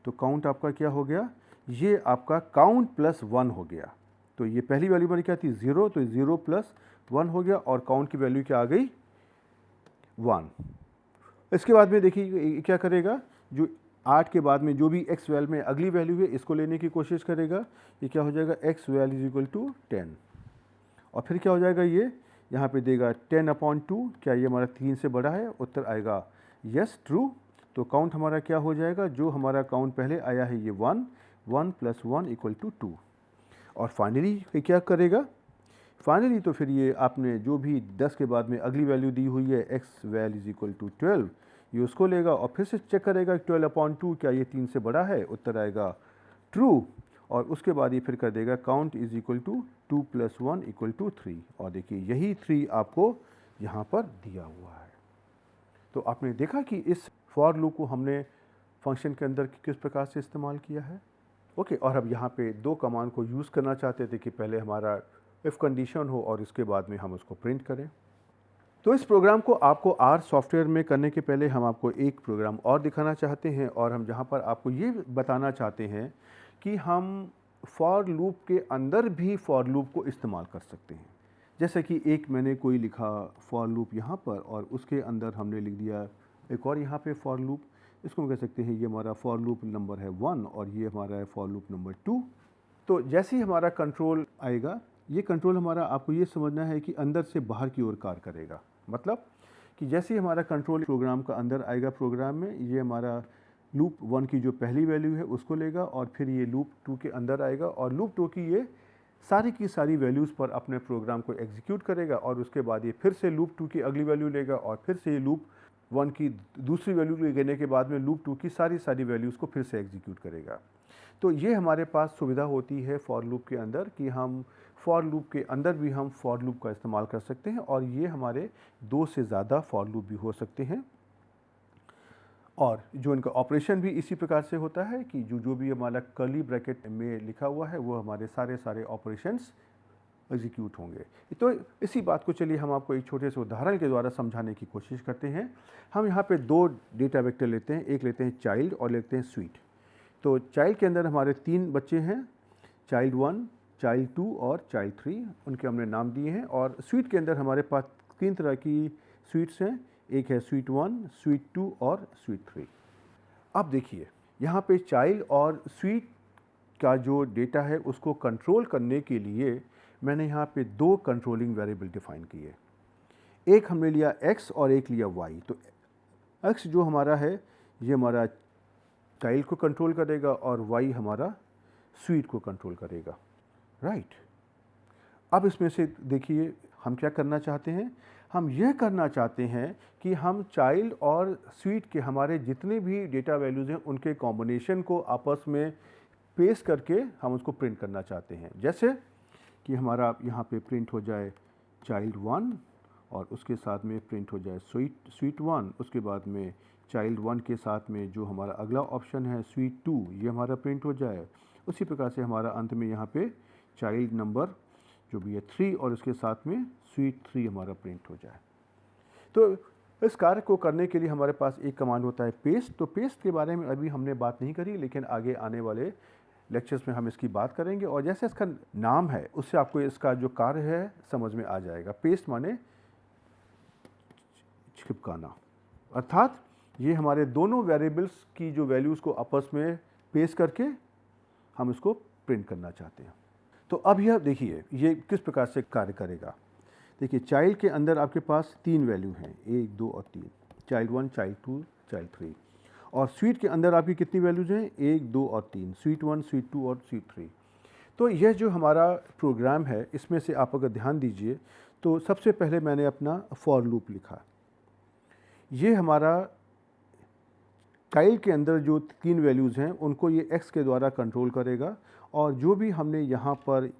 तो काउंट आपका क्या हो गया, ये आपका काउंट प्लस 1 हो गया। तो ये पहली वैल्यू हमारी क्या थी 0, तो 0 प्लस 1 हो गया और काउंट की वैल्यू क्या आ गई 1। इसके बाद में देखिए क्या करेगा, जो 8 के बाद में जो भी एक्स वैल्यू में अगली वैल्यू है इसको लेने की कोशिश करेगा। ये क्या हो जाएगा, x value is equal to 10 और फिर क्या हो जाएगा, ये यहाँ पे देगा 10/2, क्या ये हमारा 3 से बड़ा है, उत्तर आएगा यस ट्रू। तो काउंट हमारा क्या हो जाएगा, जो हमारा काउंट पहले आया है ये 1, 1 + 1 = 2। और फाइनली क्या करेगा, फाइनली तो फिर ये आपने जो भी 10 के बाद में अगली वैल्यू दी हुई है x value is equal to 12, ये उसको लेगा और फिर से चेक करेगा 12/2 क्या ये 3 से बड़ा है, उत्तर आएगा ट्रू। और उसके बाद ये फिर कर देगा काउंट इज इक्वल टू 2 + 1 = 3, और देखिए यही 3 आपको यहाँ पर दिया हुआ है। तो आपने देखा कि इस फॉर लूप को हमने फंक्शन के अंदर किस प्रकार से इस्तेमाल किया है। ओके और अब यहाँ पे 2 कमांड को यूज़ करना चाहते थे कि पहले हमारा इफ़ कंडीशन हो और इसके बाद में हम उसको प्रिंट करें। तो इस प्रोग्राम को आपको आर सॉफ्टवेयर में करने के पहले हम आपको एक प्रोग्राम और दिखाना चाहते हैं, और हम जहाँ पर आपको ये बताना चाहते हैं कि हम फॉर लूप के अंदर भी फॉर लूप को इस्तेमाल कर सकते हैं। जैसे कि एक मैंने कोई लिखा फॉर लूप यहाँ पर और उसके अंदर हमने लिख दिया एक और यहाँ पे फॉर लूप, इसको हम कह सकते हैं ये हमारा फॉर लूप नंबर है 1 और ये हमारा है फॉर लूप नंबर 2। तो जैसे ही हमारा कंट्रोल आएगा, ये कंट्रोल हमारा आपको ये समझना है कि अंदर से बाहर की ओर कार्य करेगा। मतलब कि जैसे ही हमारा कंट्रोल प्रोग्राम का अंदर आएगा प्रोग्राम में, ये हमारा लूप 1 की जो पहली वैल्यू है उसको लेगा और फिर ये लूप 2 के अंदर आएगा और लूप 2 की ये सारी की सारी वैल्यूज़ पर अपने प्रोग्राम को एग्जीक्यूट करेगा, और उसके बाद ये फिर से लूप 2 की अगली वैल्यू लेगा और फिर से ये लूप 1 की दूसरी वैल्यू लेने के बाद में लूप 2 की सारी वैल्यूज़ को फिर से एग्जीक्यूट करेगा। तो ये हमारे पास सुविधा होती है फॉर लूप के अंदर कि हम फॉर लूप के अंदर भी हम फॉर लूप का इस्तेमाल कर सकते हैं, और ये हमारे 2 से ज़्यादा फॉर लूप भी हो सकते हैं। और जो इनका ऑपरेशन भी इसी प्रकार से होता है कि जो भी हमारा कर्ली ब्रैकेट में लिखा हुआ है वो हमारे सारे ऑपरेशंस एग्जीक्यूट होंगे। तो इसी बात को चलिए हम आपको एक छोटे से उदाहरण के द्वारा समझाने की कोशिश करते हैं। हम यहाँ पे 2 डेटा वेक्टर लेते हैं, एक लेते हैं चाइल्ड और लेते हैं स्वीट। तो चाइल्ड के अंदर हमारे 3 बच्चे हैं, चाइल्ड 1, चाइल्ड 2 और चाइल्ड 3, उनके हमने नाम दिए हैं। और स्वीट के अंदर हमारे पास 3 तरह की स्वीट्स हैं, एक है स्वीट 1, स्वीट 2 और स्वीट 3। अब देखिए यहाँ पे चाइल्ड और स्वीट का जो डेटा है उसको कंट्रोल करने के लिए मैंने यहाँ पे 2 कंट्रोलिंग वेरिएबल डिफाइन किए। एक हमने लिया x और एक लिया y। तो x जो हमारा है ये हमारा चाइल्ड को कंट्रोल करेगा और वाई हमारा स्वीट को कंट्रोल करेगा, राइट। अब इसमें से देखिए हम क्या करना चाहते हैं, हम यह करना चाहते हैं कि हम चाइल्ड और स्वीट के हमारे जितने भी डेटा वैल्यूज़ हैं उनके कॉम्बिनेशन को आपस में पेस्ट करके हम उसको प्रिंट करना चाहते हैं। जैसे कि हमारा यहाँ पे प्रिंट हो जाए चाइल्ड 1 और उसके साथ में प्रिंट हो जाए स्वीट 1, उसके बाद में चाइल्ड 1 के साथ में जो हमारा अगला ऑप्शन है स्वीट 2, ये हमारा प्रिंट हो जाए। उसी प्रकार से हमारा अंत में यहाँ पे चाइल्ड नंबर जो भी है 3 और उसके साथ में स्वीट 3 हमारा प्रिंट हो जाए। तो इस कार्य को करने के लिए हमारे पास एक कमांड होता है पेस्ट। तो पेस्ट के बारे में अभी हमने बात नहीं करी, लेकिन आगे आने वाले लेक्चर्स में हम इसकी बात करेंगे और जैसे इसका नाम है उससे आपको इसका जो कार्य है समझ में आ जाएगा। पेस्ट माने चिपकाना, अर्थात ये हमारे दोनों वेरिएबल्स की जो वैल्यूज़ को आपस में पेस्ट करके हम इसको प्रिंट करना चाहते हैं। तो अब यह देखिए ये किस प्रकार से कार्य करेगा। देखिए चाइल्ड के अंदर आपके पास 3 वैल्यू हैं, 1, 2 और 3, चाइल्ड 1, चाइल्ड 2, चाइल्ड 3। और स्वीट के अंदर आपकी कितनी वैल्यूज़ हैं, 1, 2 और 3, स्वीट 1, स्वीट 2 और स्वीट 3। तो यह जो हमारा प्रोग्राम है इसमें से आप अगर ध्यान दीजिए तो सबसे पहले मैंने अपना फॉर लूप लिखा। ये हमारा चाइल्ड के अंदर जो 3 वैल्यूज़ हैं उनको ये x के द्वारा कंट्रोल करेगा और जो भी हमने यहाँ पर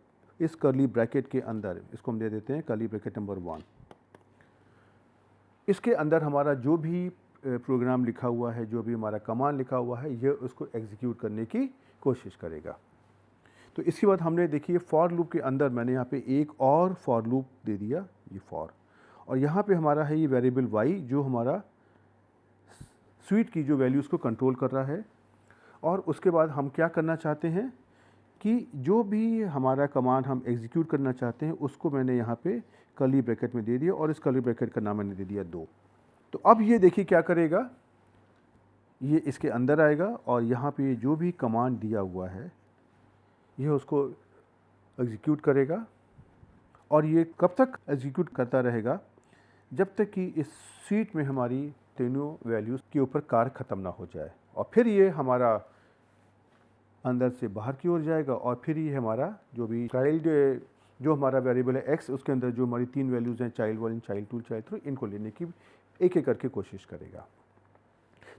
इस कर्ली ब्रैकेट के अंदर, इसको हम दे देते हैं कर्ली ब्रैकेट नंबर 1, इसके अंदर हमारा जो भी प्रोग्राम लिखा हुआ है, जो भी हमारा कमांड लिखा हुआ है, ये उसको एग्जीक्यूट करने की कोशिश करेगा। तो इसके बाद हमने देखिए फॉर लूप के अंदर मैंने यहाँ पे एक और फॉर लूप दे दिया, ये फॉर, और यहाँ पे हमारा है ये वेरिएबल y जो हमारा स्वीट की जो वैल्यूज़ को कंट्रोल कर रहा है। और उसके बाद हम क्या करना चाहते हैं कि जो भी हमारा कमांड हम एग्जीक्यूट करना चाहते हैं उसको मैंने यहाँ पे कर्ली ब्रैकेट में दे दिया और इस कर्ली ब्रैकेट का नाम मैंने दे दिया 2। तो अब ये देखिए क्या करेगा, ये इसके अंदर आएगा और यहाँ पे जो भी कमांड दिया हुआ है यह उसको एग्जीक्यूट करेगा। और ये कब तक एग्जीक्यूट करता रहेगा, जब तक कि इस स्वीट में हमारी तीनों वैल्यूज़ के ऊपर कार्य ख़त्म ना हो जाए। और फिर ये हमारा अंदर से बाहर की ओर जाएगा और फिर ये हमारा जो भी चाइल्ड जो हमारा वेरिएबल है x, उसके अंदर जो हमारी 3 वैल्यूज़ हैं चाइल्ड 1, चाइल्ड 2, चाइल्ड 3, इनको लेने की एक एक करके कोशिश करेगा।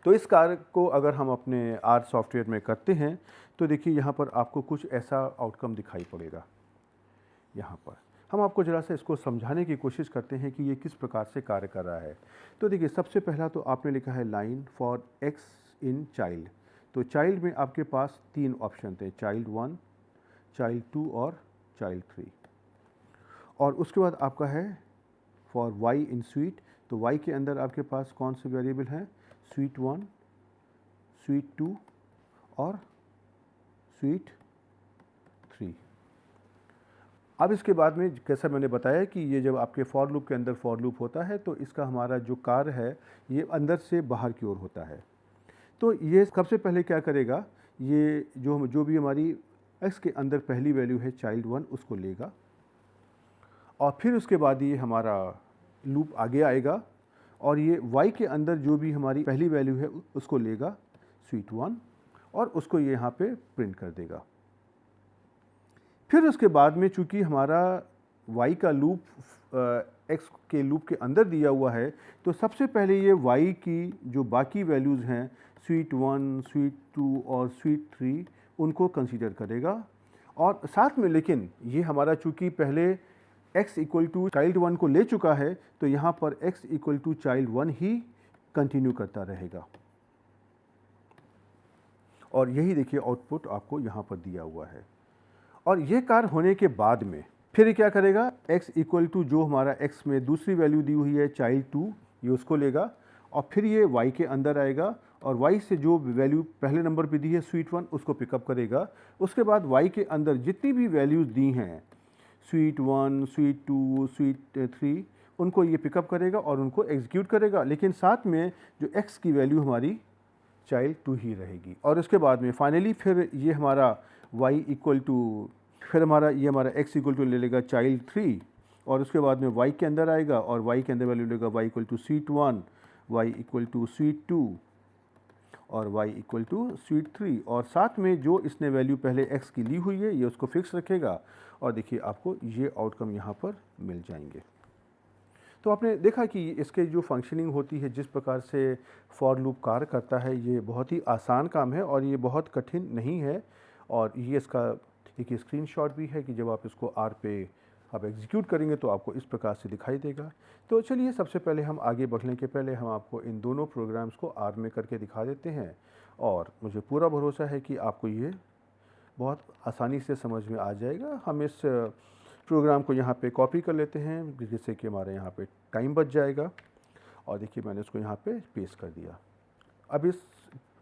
तो इस कार्य को अगर हम अपने R सॉफ्टवेयर में करते हैं तो देखिए यहाँ पर आपको कुछ ऐसा आउटकम दिखाई पड़ेगा। यहाँ पर हम आपको ज़रा सा इसको समझाने की कोशिश करते हैं कि ये किस प्रकार से कार्य कर रहा है। तो देखिए सबसे पहला तो आपने लिखा है line for x in child. तो चाइल्ड में आपके पास 3 ऑप्शन थे, चाइल्ड 1, चाइल्ड 2 और चाइल्ड 3। और उसके बाद आपका है फॉर y इन स्वीट। तो y के अंदर आपके पास कौन से वेरिएबल हैं, स्वीट 1, स्वीट 2 और स्वीट 3। अब इसके बाद में कैसा मैंने बताया कि ये जब आपके फॉर लूप के अंदर फॉर लूप होता है तो इसका हमारा जो कार्य है ये अंदर से बाहर की ओर होता है। तो ये सबसे पहले क्या करेगा, ये जो भी हमारी x के अंदर पहली वैल्यू है चाइल्ड 1 उसको लेगा और फिर उसके बाद ये हमारा लूप आगे आएगा और ये y के अंदर जो भी हमारी पहली वैल्यू है उसको लेगा स्वीट 1 और उसको ये यहाँ पे प्रिंट कर देगा। फिर उसके बाद में चूँकि हमारा y का लूप x के लूप के अंदर दिया हुआ है तो सबसे पहले ये y की जो बाकी वैल्यूज़ हैं स्वीट 1, स्वीट 2 और स्वीट 3 उनको कंसीडर करेगा। और साथ में लेकिन ये हमारा चूँकि पहले x इक्वल टू चाइल्ड 1 को ले चुका है तो यहाँ पर x इक्वल टू चाइल्ड 1 ही कंटिन्यू करता रहेगा। और यही देखिए आउटपुट आपको यहाँ पर दिया हुआ है। और ये कार्य होने के बाद में फिर क्या करेगा, x इक्वल टू जो हमारा x में दूसरी वैल्यू दी हुई है चाइल्ड 2, ये उसको लेगा और फिर ये y के अंदर आएगा और y से जो वैल्यू पहले नंबर पे दी है स्वीट 1 उसको पिकअप करेगा। उसके बाद y के अंदर जितनी भी वैल्यूज़ दी हैं स्वीट 1, स्वीट 2, स्वीट 3 उनको ये पिकअप करेगा और उनको एग्जीक्यूट करेगा, लेकिन साथ में जो x की वैल्यू हमारी चाइल्ड 2 ही रहेगी। और उसके बाद में फाइनली फिर ये हमारा y इक्वल टू फिर ये हमारा x इक्वल टू ले लेगा चाइल्ड 3 और उसके बाद में y के अंदर आएगा और y के अंदर वैल्यू लेगा y equal to sweet 1, y equal to sweet 2 और y इक्वल टू स्वीट 3, और साथ में जो इसने वैल्यू पहले x की ली हुई है ये उसको फिक्स रखेगा, और देखिए आपको ये आउटकम यहाँ पर मिल जाएंगे। तो आपने देखा कि इसके जो फंक्शनिंग होती है, जिस प्रकार से फॉर लूप कार्य करता है, ये बहुत ही आसान काम है और ये बहुत कठिन नहीं है। और ये इसका एक स्क्रीनशॉट भी है कि जब आप इसको आर पे आप एग्जीक्यूट करेंगे तो आपको इस प्रकार से दिखाई देगा। तो चलिए सबसे पहले हम आगे बढ़ने के पहले हम आपको इन दोनों प्रोग्राम्स को आर में करके दिखा देते हैं, और मुझे पूरा भरोसा है कि आपको ये बहुत आसानी से समझ में आ जाएगा। हम इस प्रोग्राम को यहाँ पे कॉपी कर लेते हैं जिससे कि हमारे यहाँ पे टाइम बच जाएगा, और देखिए मैंने इसको यहाँ पे पेस्ट कर दिया। अब इस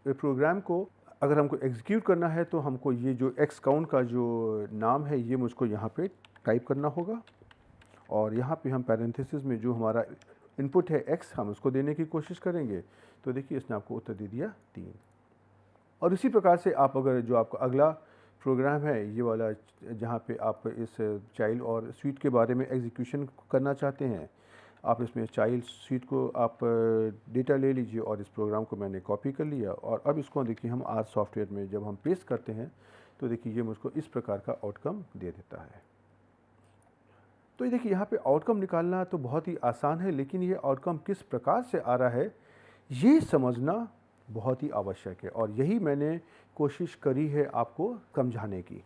प्रोग्राम को अगर हमको एग्जीक्यूट करना है तो हमको ये जो एक्स काउंट का जो नाम है ये मुझको यहाँ पे टाइप करना होगा, और यहाँ पे हम पैरेंथेसिस में जो हमारा इनपुट है एक्स हम उसको देने की कोशिश करेंगे। तो देखिए इसने आपको उत्तर दे दिया 3। और इसी प्रकार से आप अगर जो आपका अगला प्रोग्राम है ये वाला जहाँ पे आप इस चाइल्ड और स्वीट के बारे में एग्जीक्यूशन करना चाहते हैं, आप इसमें चाइल्ड स्वीट को आप डेटा ले लीजिए, और इस प्रोग्राम को मैंने कॉपी कर लिया। और अब इसको देखिए हम आर सॉफ्टवेयर में जब हम पेस्ट करते हैं तो देखिए ये मुझको इस प्रकार का आउटकम दे देता है। तो ये देखिए यहाँ पे आउटकम निकालना तो बहुत ही आसान है, लेकिन ये आउटकम किस प्रकार से आ रहा है ये समझना बहुत ही आवश्यक है, और यही मैंने कोशिश करी है आपको समझाने की।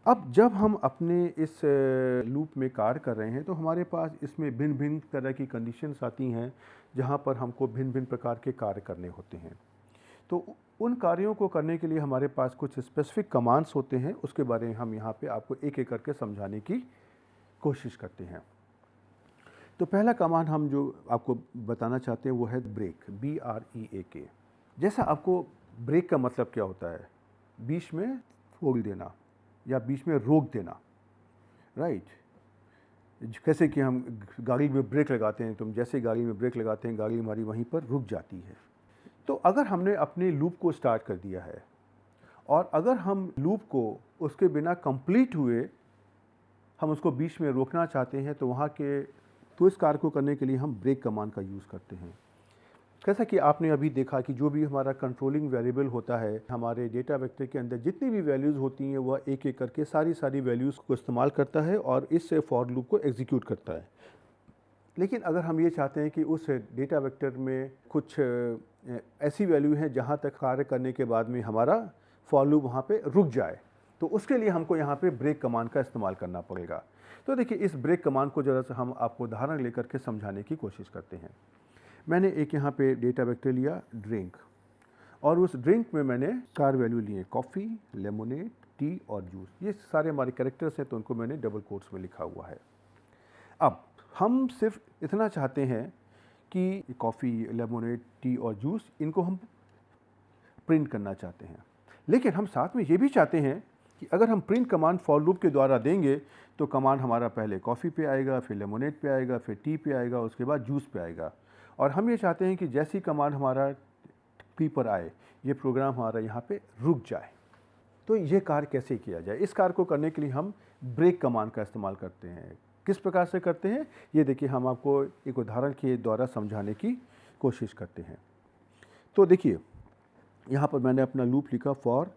अब जब हम अपने इस लूप में कार्य कर रहे हैं तो हमारे पास इसमें भिन्न भिन्न तरह की कंडीशंस आती हैं जहाँ पर हमको भिन्न भिन्न प्रकार के कार्य करने होते हैं। तो उन कार्यों को करने के लिए हमारे पास कुछ स्पेसिफिक कमांड्स होते हैं, उसके बारे में हम यहाँ पे आपको एक एक करके समझाने की कोशिश करते हैं। तो पहला कमांड हम जो आपको बताना चाहते हैं वो है ब्रेक, BREAK। जैसा आपको ब्रेक का मतलब क्या होता है, बीच में खोल देना या बीच में रोक देना, राइट। कैसे कि हम गाड़ी में ब्रेक लगाते हैं, तो जैसे गाड़ी में ब्रेक लगाते हैं गाड़ी हमारी वहीं पर रुक जाती है। तो अगर हमने अपने लूप को स्टार्ट कर दिया है और अगर हम लूप को उसके बिना कंप्लीट हुए हम उसको बीच में रोकना चाहते हैं तो इस कार्य को करने के लिए हम ब्रेक कमांड का यूज़ करते हैं। जैसा कि आपने अभी देखा कि जो भी हमारा कंट्रोलिंग वेरिएबल होता है, हमारे डेटा वेक्टर के अंदर जितनी भी वैल्यूज़ होती हैं वह एक एक करके सारी वैल्यूज़ को इस्तेमाल करता है और इस फॉर लूप को एग्जीक्यूट करता है। लेकिन अगर हम ये चाहते हैं कि उस डेटा वेक्टर में कुछ ऐसी वैल्यू हैं जहाँ तक कार्य करने के बाद में हमारा फॉर लूप वहाँ पे रुक जाए, तो उसके लिए हमको यहाँ पे ब्रेक कमांड का इस्तेमाल करना पड़ेगा। तो देखिए इस ब्रेक कमांड को ज़रा सा हम आपको उदाहरण लेकर के समझाने की कोशिश करते हैं। मैंने एक यहाँ पे डेटा वेक्टर लिया ड्रिंक, और उस ड्रिंक में मैंने 4 वैल्यू लिए, कॉफ़ी, लेमोनेड, टी और जूस। ये सारे हमारे कैरेक्टर्स हैं तो उनको मैंने डबल कोट्स में लिखा हुआ है। अब हम सिर्फ इतना चाहते हैं कि कॉफ़ी, लेमोनेड, टी और जूस इनको हम प्रिंट करना चाहते हैं, लेकिन हम साथ में ये भी चाहते हैं कि अगर हम प्रिंट कमांड फॉर लूप के द्वारा देंगे तो कमांड हमारा पहले कॉफ़ी पे आएगा, फिर लेमोनेड पे आएगा, फिर टी पे आएगा, उसके बाद जूस पे आएगा। और हम ये चाहते हैं कि जैसी कमांड हमारा टी पर आए ये प्रोग्राम हमारा यहाँ पे रुक जाए। तो ये कार्य कैसे किया जाए, इस कार्य को करने के लिए हम ब्रेक कमांड का इस्तेमाल करते हैं। किस प्रकार से करते हैं ये देखिए हम आपको एक उदाहरण के द्वारा समझाने की कोशिश करते हैं। तो देखिए यहाँ पर मैंने अपना लूप लिखा फॉर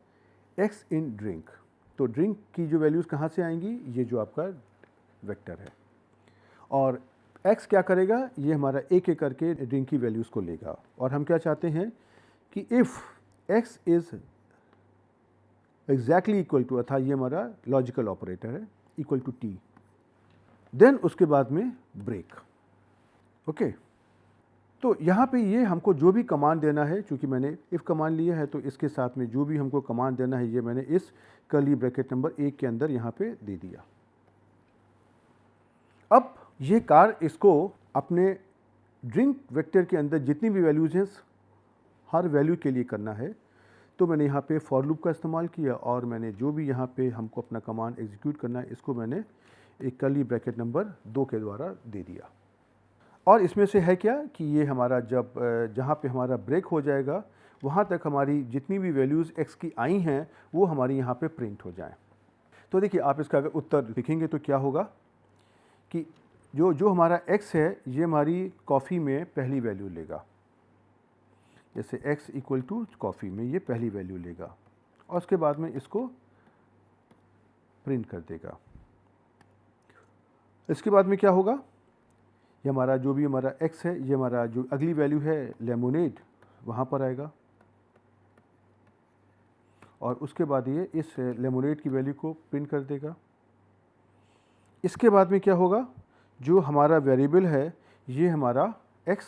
एक्स इन ड्रिंक। तो ड्रिंक की जो वैल्यूज़ कहाँ से आएंगी, ये जो आपका वेक्टर है, और x क्या करेगा, ये हमारा एक एक करके ड्रिंक की वैल्यूज़ को लेगा। और हम क्या चाहते हैं कि if x is exactly equal to, अर्थात ये हमारा लॉजिकल ऑपरेटर है, इक्वल टू t, देन उसके बाद में ब्रेक। ओके, तो यहाँ पे ये हमको जो भी कमांड देना है, चूँकि मैंने इफ़ कमांड लिया है तो इसके साथ में जो भी हमको कमांड देना है ये मैंने इस कर्ली ब्रैकेट नंबर 1 के अंदर यहाँ पे दे दिया। अब ये कार्य इसको अपने ड्रिंक वेक्टर के अंदर जितनी भी वैल्यूज़ हैं हर वैल्यू के लिए करना है। तो मैंने यहाँ पे फॉर लूप का इस्तेमाल किया और मैंने जो भी यहाँ पे हमको अपना कमांड एग्जीक्यूट करना है इसको मैंने एक कर्ली ब्रैकेट नंबर 2 के द्वारा दे दिया। और इसमें से है क्या कि ये हमारा जब जहाँ पे हमारा ब्रेक हो जाएगा वहाँ तक हमारी जितनी भी वैल्यूज़ x की आई हैं वो हमारी यहाँ पे प्रिंट हो जाएं। तो देखिए आप इसका अगर उत्तर लिखेंगे तो क्या होगा कि जो हमारा x है ये हमारी कॉफ़ी में पहली वैल्यू लेगा, जैसे x इक्वल टू कॉफ़ी में ये पहली वैल्यू लेगा और उसके बाद में इसको प्रिंट कर देगा। इसके बाद में क्या होगा, ये हमारा जो भी हमारा x है, ये हमारा जो अगली वैल्यू है लेमोनेड वहाँ पर आएगा और उसके बाद ये इस लेमोनेड की वैल्यू को प्रिंट कर देगा। इसके बाद में क्या होगा, जो हमारा वेरिएबल है ये हमारा x,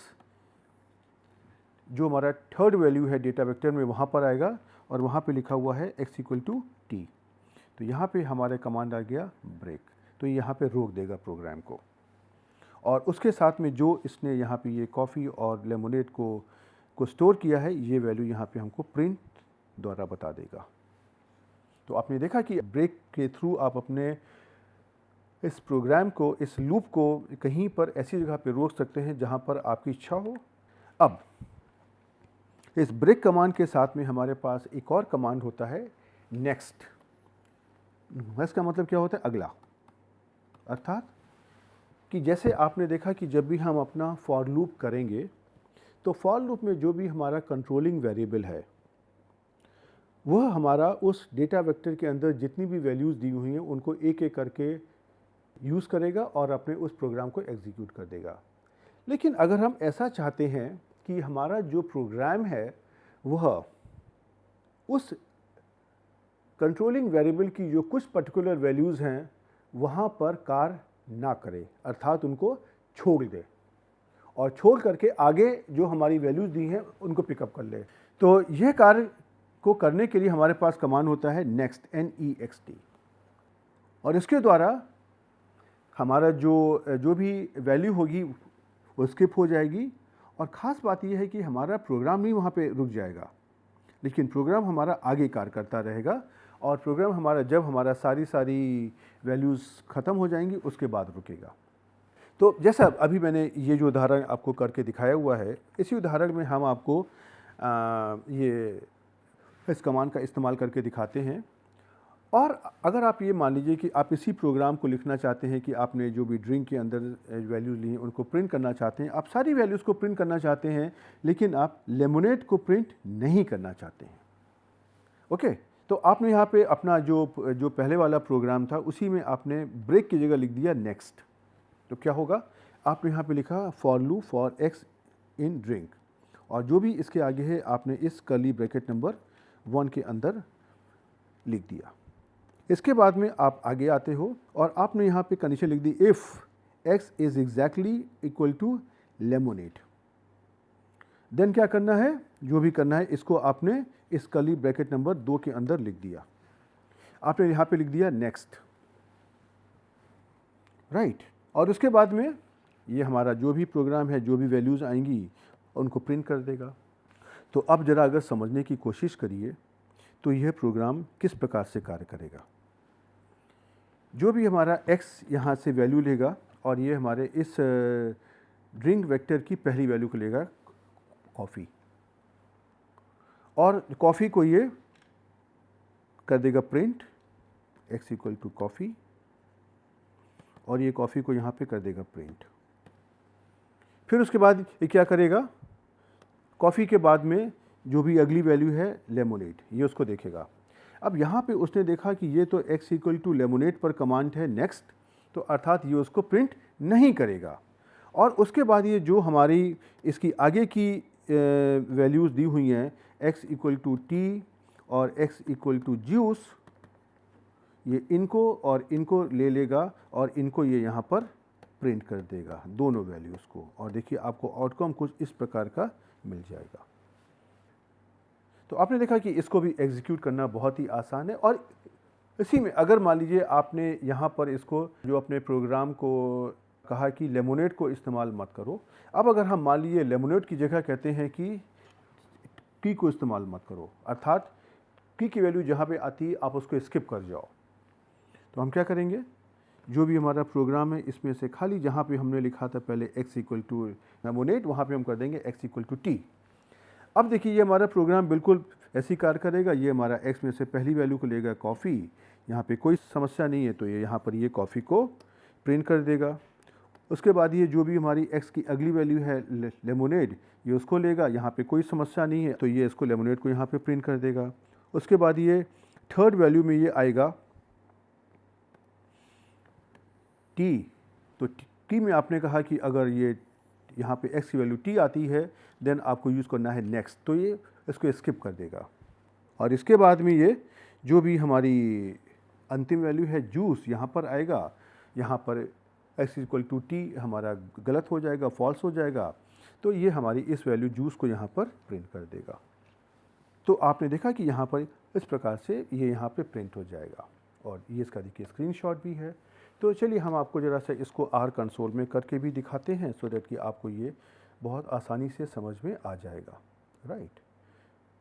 जो हमारा थर्ड वैल्यू है डेटा वेक्टर में वहाँ पर आएगा और वहाँ पे लिखा हुआ है x इक्वल टू टी। तो यहाँ पे हमारे कमांड आ गया ब्रेक, तो ये यहाँ पे रोक देगा प्रोग्राम को और उसके साथ में जो इसने यहाँ पे ये कॉफ़ी और लेमोनेड को स्टोर किया है ये वैल्यू यहाँ पे हमको प्रिंट द्वारा बता देगा। तो आपने देखा कि ब्रेक के थ्रू आप अपने इस प्रोग्राम को, इस लूप को कहीं पर ऐसी जगह पे रोक सकते हैं जहाँ पर आपकी इच्छा हो। अब इस ब्रेक कमांड के साथ में हमारे पास एक और कमांड होता है नेक्स्ट। नेक्स्ट का मतलब क्या होता है, अगला। अर्थात कि जैसे आपने देखा कि जब भी हम अपना फॉर लूप करेंगे तो फॉर लूप में जो भी हमारा कंट्रोलिंग वेरिएबल है वह हमारा उस डेटा वेक्टर के अंदर जितनी भी वैल्यूज़ दी हुई हैं उनको एक एक करके यूज़ करेगा और अपने उस प्रोग्राम को एग्जीक्यूट कर देगा। लेकिन अगर हम ऐसा चाहते हैं कि हमारा जो प्रोग्राम है वह उस कंट्रोलिंग वेरिएबल की जो कुछ पर्टिकुलर वैल्यूज़ हैं वहाँ पर कार्य ना करे, अर्थात उनको छोड़ दे और छोड़ करके आगे जो हमारी वैल्यूज़ दी हैं उनको पिकअप कर ले, तो यह कार्य को करने के लिए हमारे पास कमांड होता है नेक्स्ट, NEXT। और इसके द्वारा हमारा जो भी वैल्यू होगी वो स्किप हो जाएगी और ख़ास बात यह है कि हमारा प्रोग्राम नहीं वहाँ पे रुक जाएगा, लेकिन प्रोग्राम हमारा आगे कार्य करता रहेगा और प्रोग्राम हमारा जब हमारा सारी वैल्यूज़ ख़त्म हो जाएंगी उसके बाद रुकेगा। तो जैसा अभी मैंने ये जो उदाहरण आपको करके दिखाया हुआ है, इसी उदाहरण में हम आपको ये इस कमांड का इस्तेमाल करके दिखाते हैं। और अगर आप ये मान लीजिए कि आप इसी प्रोग्राम को लिखना चाहते हैं कि आपने जो भी ड्रिंक के अंदर वैल्यूज़ ली हैं उनको प्रिंट करना चाहते हैं, आप सारी वैल्यूज़ को प्रिंट करना चाहते हैं लेकिन आप लेमोनेड को प्रिंट नहीं करना चाहते हैं। ओके, तो आपने यहाँ पे अपना जो पहले वाला प्रोग्राम था उसी में आपने ब्रेक की जगह लिख दिया नेक्स्ट। तो क्या होगा, आपने यहाँ पे लिखा for loop for x in drink और जो भी इसके आगे है आपने इस कर्ली ब्रैकेट नंबर 1 के अंदर लिख दिया। इसके बाद में आप आगे आते हो और आपने यहाँ पे कंडीशन लिख दी if x is exactly equal to lemonade. Then क्या करना है, जो भी करना है इसको आपने इस कर्ली ब्रैकेट नंबर 2 के अंदर लिख दिया। आपने यहाँ पे लिख दिया नेक्स्ट, राइट। और उसके बाद में ये हमारा जो भी प्रोग्राम है, जो भी वैल्यूज़ आएंगी उनको प्रिंट कर देगा। तो अब ज़रा अगर समझने की कोशिश करिए तो यह प्रोग्राम किस प्रकार से कार्य करेगा। जो भी हमारा x यहाँ से वैल्यू लेगा और ये हमारे इस ड्रिंक वेक्टर की पहली वैल्यू को लेगा कॉफ़ी, और कॉफ़ी को ये कर देगा print x equal to coffee और ये कॉफ़ी को यहाँ पे कर देगा प्रिंट। फिर उसके बाद ये क्या करेगा, कॉफ़ी के बाद में जो भी अगली वैल्यू है लेमोनेड, ये उसको देखेगा। अब यहाँ पे उसने देखा कि ये तो x इक्वल टू लेमोनेड पर कमांड है नेक्स्ट, तो अर्थात ये उसको प्रिंट नहीं करेगा। और उसके बाद ये जो हमारी इसकी आगे की वैल्यूज़ दी हुई हैं x इक्वल टू टी और x इक्वल टू जूस, ये इनको और इनको ले लेगा और इनको ये यहाँ पर प्रिंट कर देगा दोनों वैल्यूज़ को। और देखिए आपको आउटकम कुछ इस प्रकार का मिल जाएगा। तो आपने देखा कि इसको भी एग्जीक्यूट करना बहुत ही आसान है। और इसी में अगर मान लीजिए आपने यहाँ पर इसको जो अपने प्रोग्राम को कहा कि लेमोनेड को इस्तेमाल मत करो, अब अगर हम मान लीजिए लेमोनेड की जगह कहते हैं कि की को इस्तेमाल मत करो, अर्थात की वैल्यू जहाँ पे आती है आप उसको स्किप कर जाओ, तो हम क्या करेंगे, जो भी हमारा प्रोग्राम है इसमें से खाली जहाँ पे हमने लिखा था पहले x इक्वल टू लेमोनेड, वहाँ पे हम कर देंगे x इक्वल टू टी। अब देखिए ये हमारा प्रोग्राम बिल्कुल ऐसी कार्य करेगा। ये हमारा x में से पहली वैल्यू को लेगा कॉफ़ी, यहाँ पे कोई समस्या नहीं है, तो ये यहाँ पर ये कॉफ़ी को प्रिंट कर देगा। उसके बाद ये जो भी हमारी x की अगली वैल्यू है लेमोनेड, ये उसको लेगा, यहाँ पे कोई समस्या नहीं है, तो ये इसको लेमोनेड को यहाँ पे प्रिंट कर देगा। उसके बाद ये थर्ड वैल्यू में ये आएगा t, तो t में आपने कहा कि अगर ये यहाँ पे x की वैल्यू t आती है देन आपको यूज़ करना है नेक्स्ट, तो ये इसको स्किप कर देगा। और इसके बाद में ये जो भी हमारी अंतिम वैल्यू है जूस यहाँ पर आएगा, यहाँ पर x इक्वल टू टी हमारा गलत हो जाएगा, फॉल्स हो जाएगा, तो ये हमारी इस वैल्यू जूस को यहाँ पर प्रिंट कर देगा। तो आपने देखा कि यहाँ पर इस प्रकार से ये यहाँ पे प्रिंट हो जाएगा और ये इसका देखिए स्क्रीनशॉट भी है। तो चलिए हम आपको ज़रा सा इसको आर कंसोल में करके भी दिखाते हैं सो दैट कि आपको ये बहुत आसानी से समझ में आ जाएगा, राइट।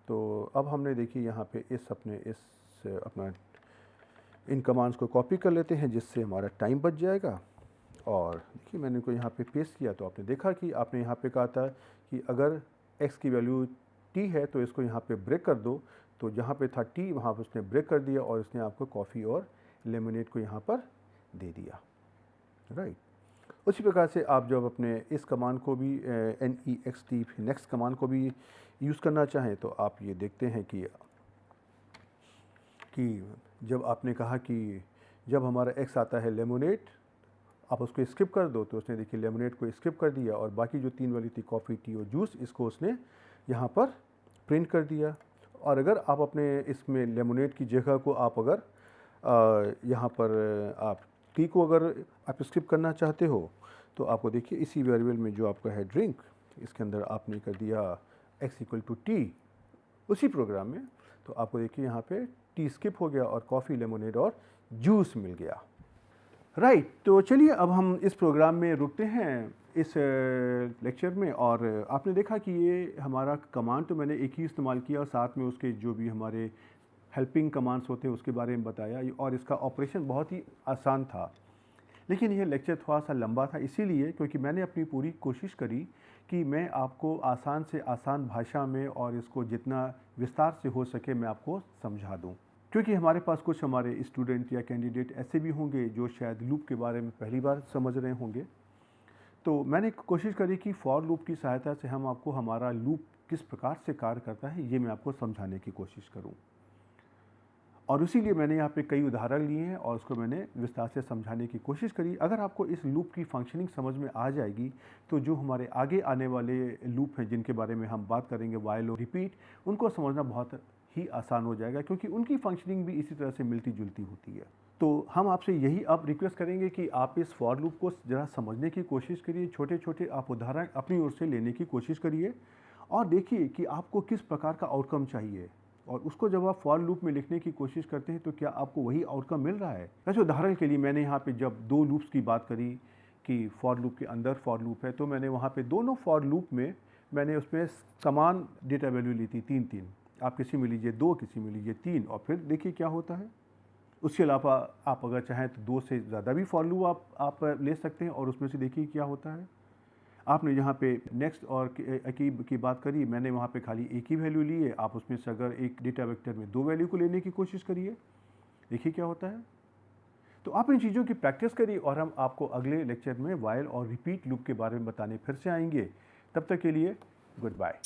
तो अब हमने देखिए यहाँ पे अपना इन कमांड्स को कॉपी कर लेते हैं जिससे हमारा टाइम बच जाएगा। और देखिए मैंने इनको यहाँ पे पेस्ट किया, तो आपने देखा कि आपने यहाँ पे कहा था कि अगर x की वैल्यू t है तो इसको यहाँ पे ब्रेक कर दो, तो जहाँ पे था t वहाँ पर उसने ब्रेक कर दिया और इसने आपको कॉफ़ी और लेमोनेड को यहाँ पर दे दिया, राइट। उसी प्रकार से आप जब अपने इस कमांड को भी next नेक्स्ट कमांड को भी यूज़ करना चाहें तो आप ये देखते हैं कि जब आपने कहा कि जब हमारा x आता है लेमोनेड, आप उसको स्किप कर दो, तो उसने देखिए लेमोनेड को स्किप कर दिया और बाकी जो तीन वाली थी कॉफ़ी, टी और जूस, इसको उसने यहाँ पर प्रिंट कर दिया। और अगर आप अपने इसमें लेमोनेड की जगह को आप अगर यहाँ पर आप टी को अगर आप स्किप करना चाहते हो तो आपको देखिए इसी वेरिएबल में जो आपका है ड्रिंक, इसके अंदर आपने कर दिया x इक्वल टू टी उसी प्रोग्राम में, तो आपको देखिए यहाँ पे टी स्किप हो गया और कॉफ़ी, लेमोनेड और जूस मिल गया, राइट। तो चलिए अब हम इस प्रोग्राम में रुकते हैं इस लेक्चर में। और आपने देखा कि ये हमारा कमांड तो मैंने एक ही इस्तेमाल किया और साथ में उसके जो भी हमारे हेल्पिंग कमांड्स होते हैं उसके बारे में बताया, और इसका ऑपरेशन बहुत ही आसान था। लेकिन यह लेक्चर थोड़ा सा लंबा था इसीलिए क्योंकि मैंने अपनी पूरी कोशिश करी कि मैं आपको आसान से आसान भाषा में और इसको जितना विस्तार से हो सके मैं आपको समझा दूं, क्योंकि हमारे पास कुछ हमारे स्टूडेंट या कैंडिडेट ऐसे भी होंगे जो शायद लूप के बारे में पहली बार समझ रहे होंगे। तो मैंने कोशिश करी कि फॉर लूप की सहायता से हम आपको हमारा लूप किस प्रकार से कार्य करता है ये मैं आपको समझाने की कोशिश करूं, और इसीलिए मैंने यहाँ पे कई उदाहरण लिए हैं और उसको मैंने विस्तार से समझाने की कोशिश करी। अगर आपको इस लूप की फंक्शनिंग समझ में आ जाएगी तो जो हमारे आगे आने वाले लूप हैं जिनके बारे में हम बात करेंगे, वाइल और रिपीट, उनको समझना बहुत ही आसान हो जाएगा क्योंकि उनकी फंक्शनिंग भी इसी तरह से मिलती जुलती होती है। तो हम आपसे यही अब रिक्वेस्ट करेंगे कि आप इस फॉर लूप को ज़रा समझने की कोशिश करिए, छोटे छोटे आप उदाहरण अपनी ओर से लेने की कोशिश करिए और देखिए कि आपको किस प्रकार का आउटकम चाहिए, और उसको जब आप फॉर लूप में लिखने की कोशिश करते हैं तो क्या आपको वही आउटकम मिल रहा है। जैसे उदाहरण के लिए मैंने यहाँ पे जब दो लूप्स की बात करी कि फॉर लूप के अंदर फॉर लूप है, तो मैंने वहाँ पे दोनों फॉर लूप में मैंने उसमें समान डेटा वैल्यू ली थी, 3 आप किसी में लीजिए 2, किसी में लीजिए 3, और फिर देखिए क्या होता है। उसके अलावा आप अगर चाहें तो 2 से ज़्यादा भी फॉर लूप आप ले सकते हैं और उसमें से देखिए क्या होता है। आपने यहाँ पे नेक्स्ट और की बात करी, मैंने वहाँ पे खाली एक ही वैल्यू ली है, आप उसमें से अगर एक डेटा वेक्टर में 2 वैल्यू को लेने की कोशिश करिए, देखिए क्या होता है। तो आप इन चीज़ों की प्रैक्टिस करिए और हम आपको अगले लेक्चर में वाइल और रिपीट लूप के बारे में बताने फिर से आएंगे। तब तक के लिए गुड बाय।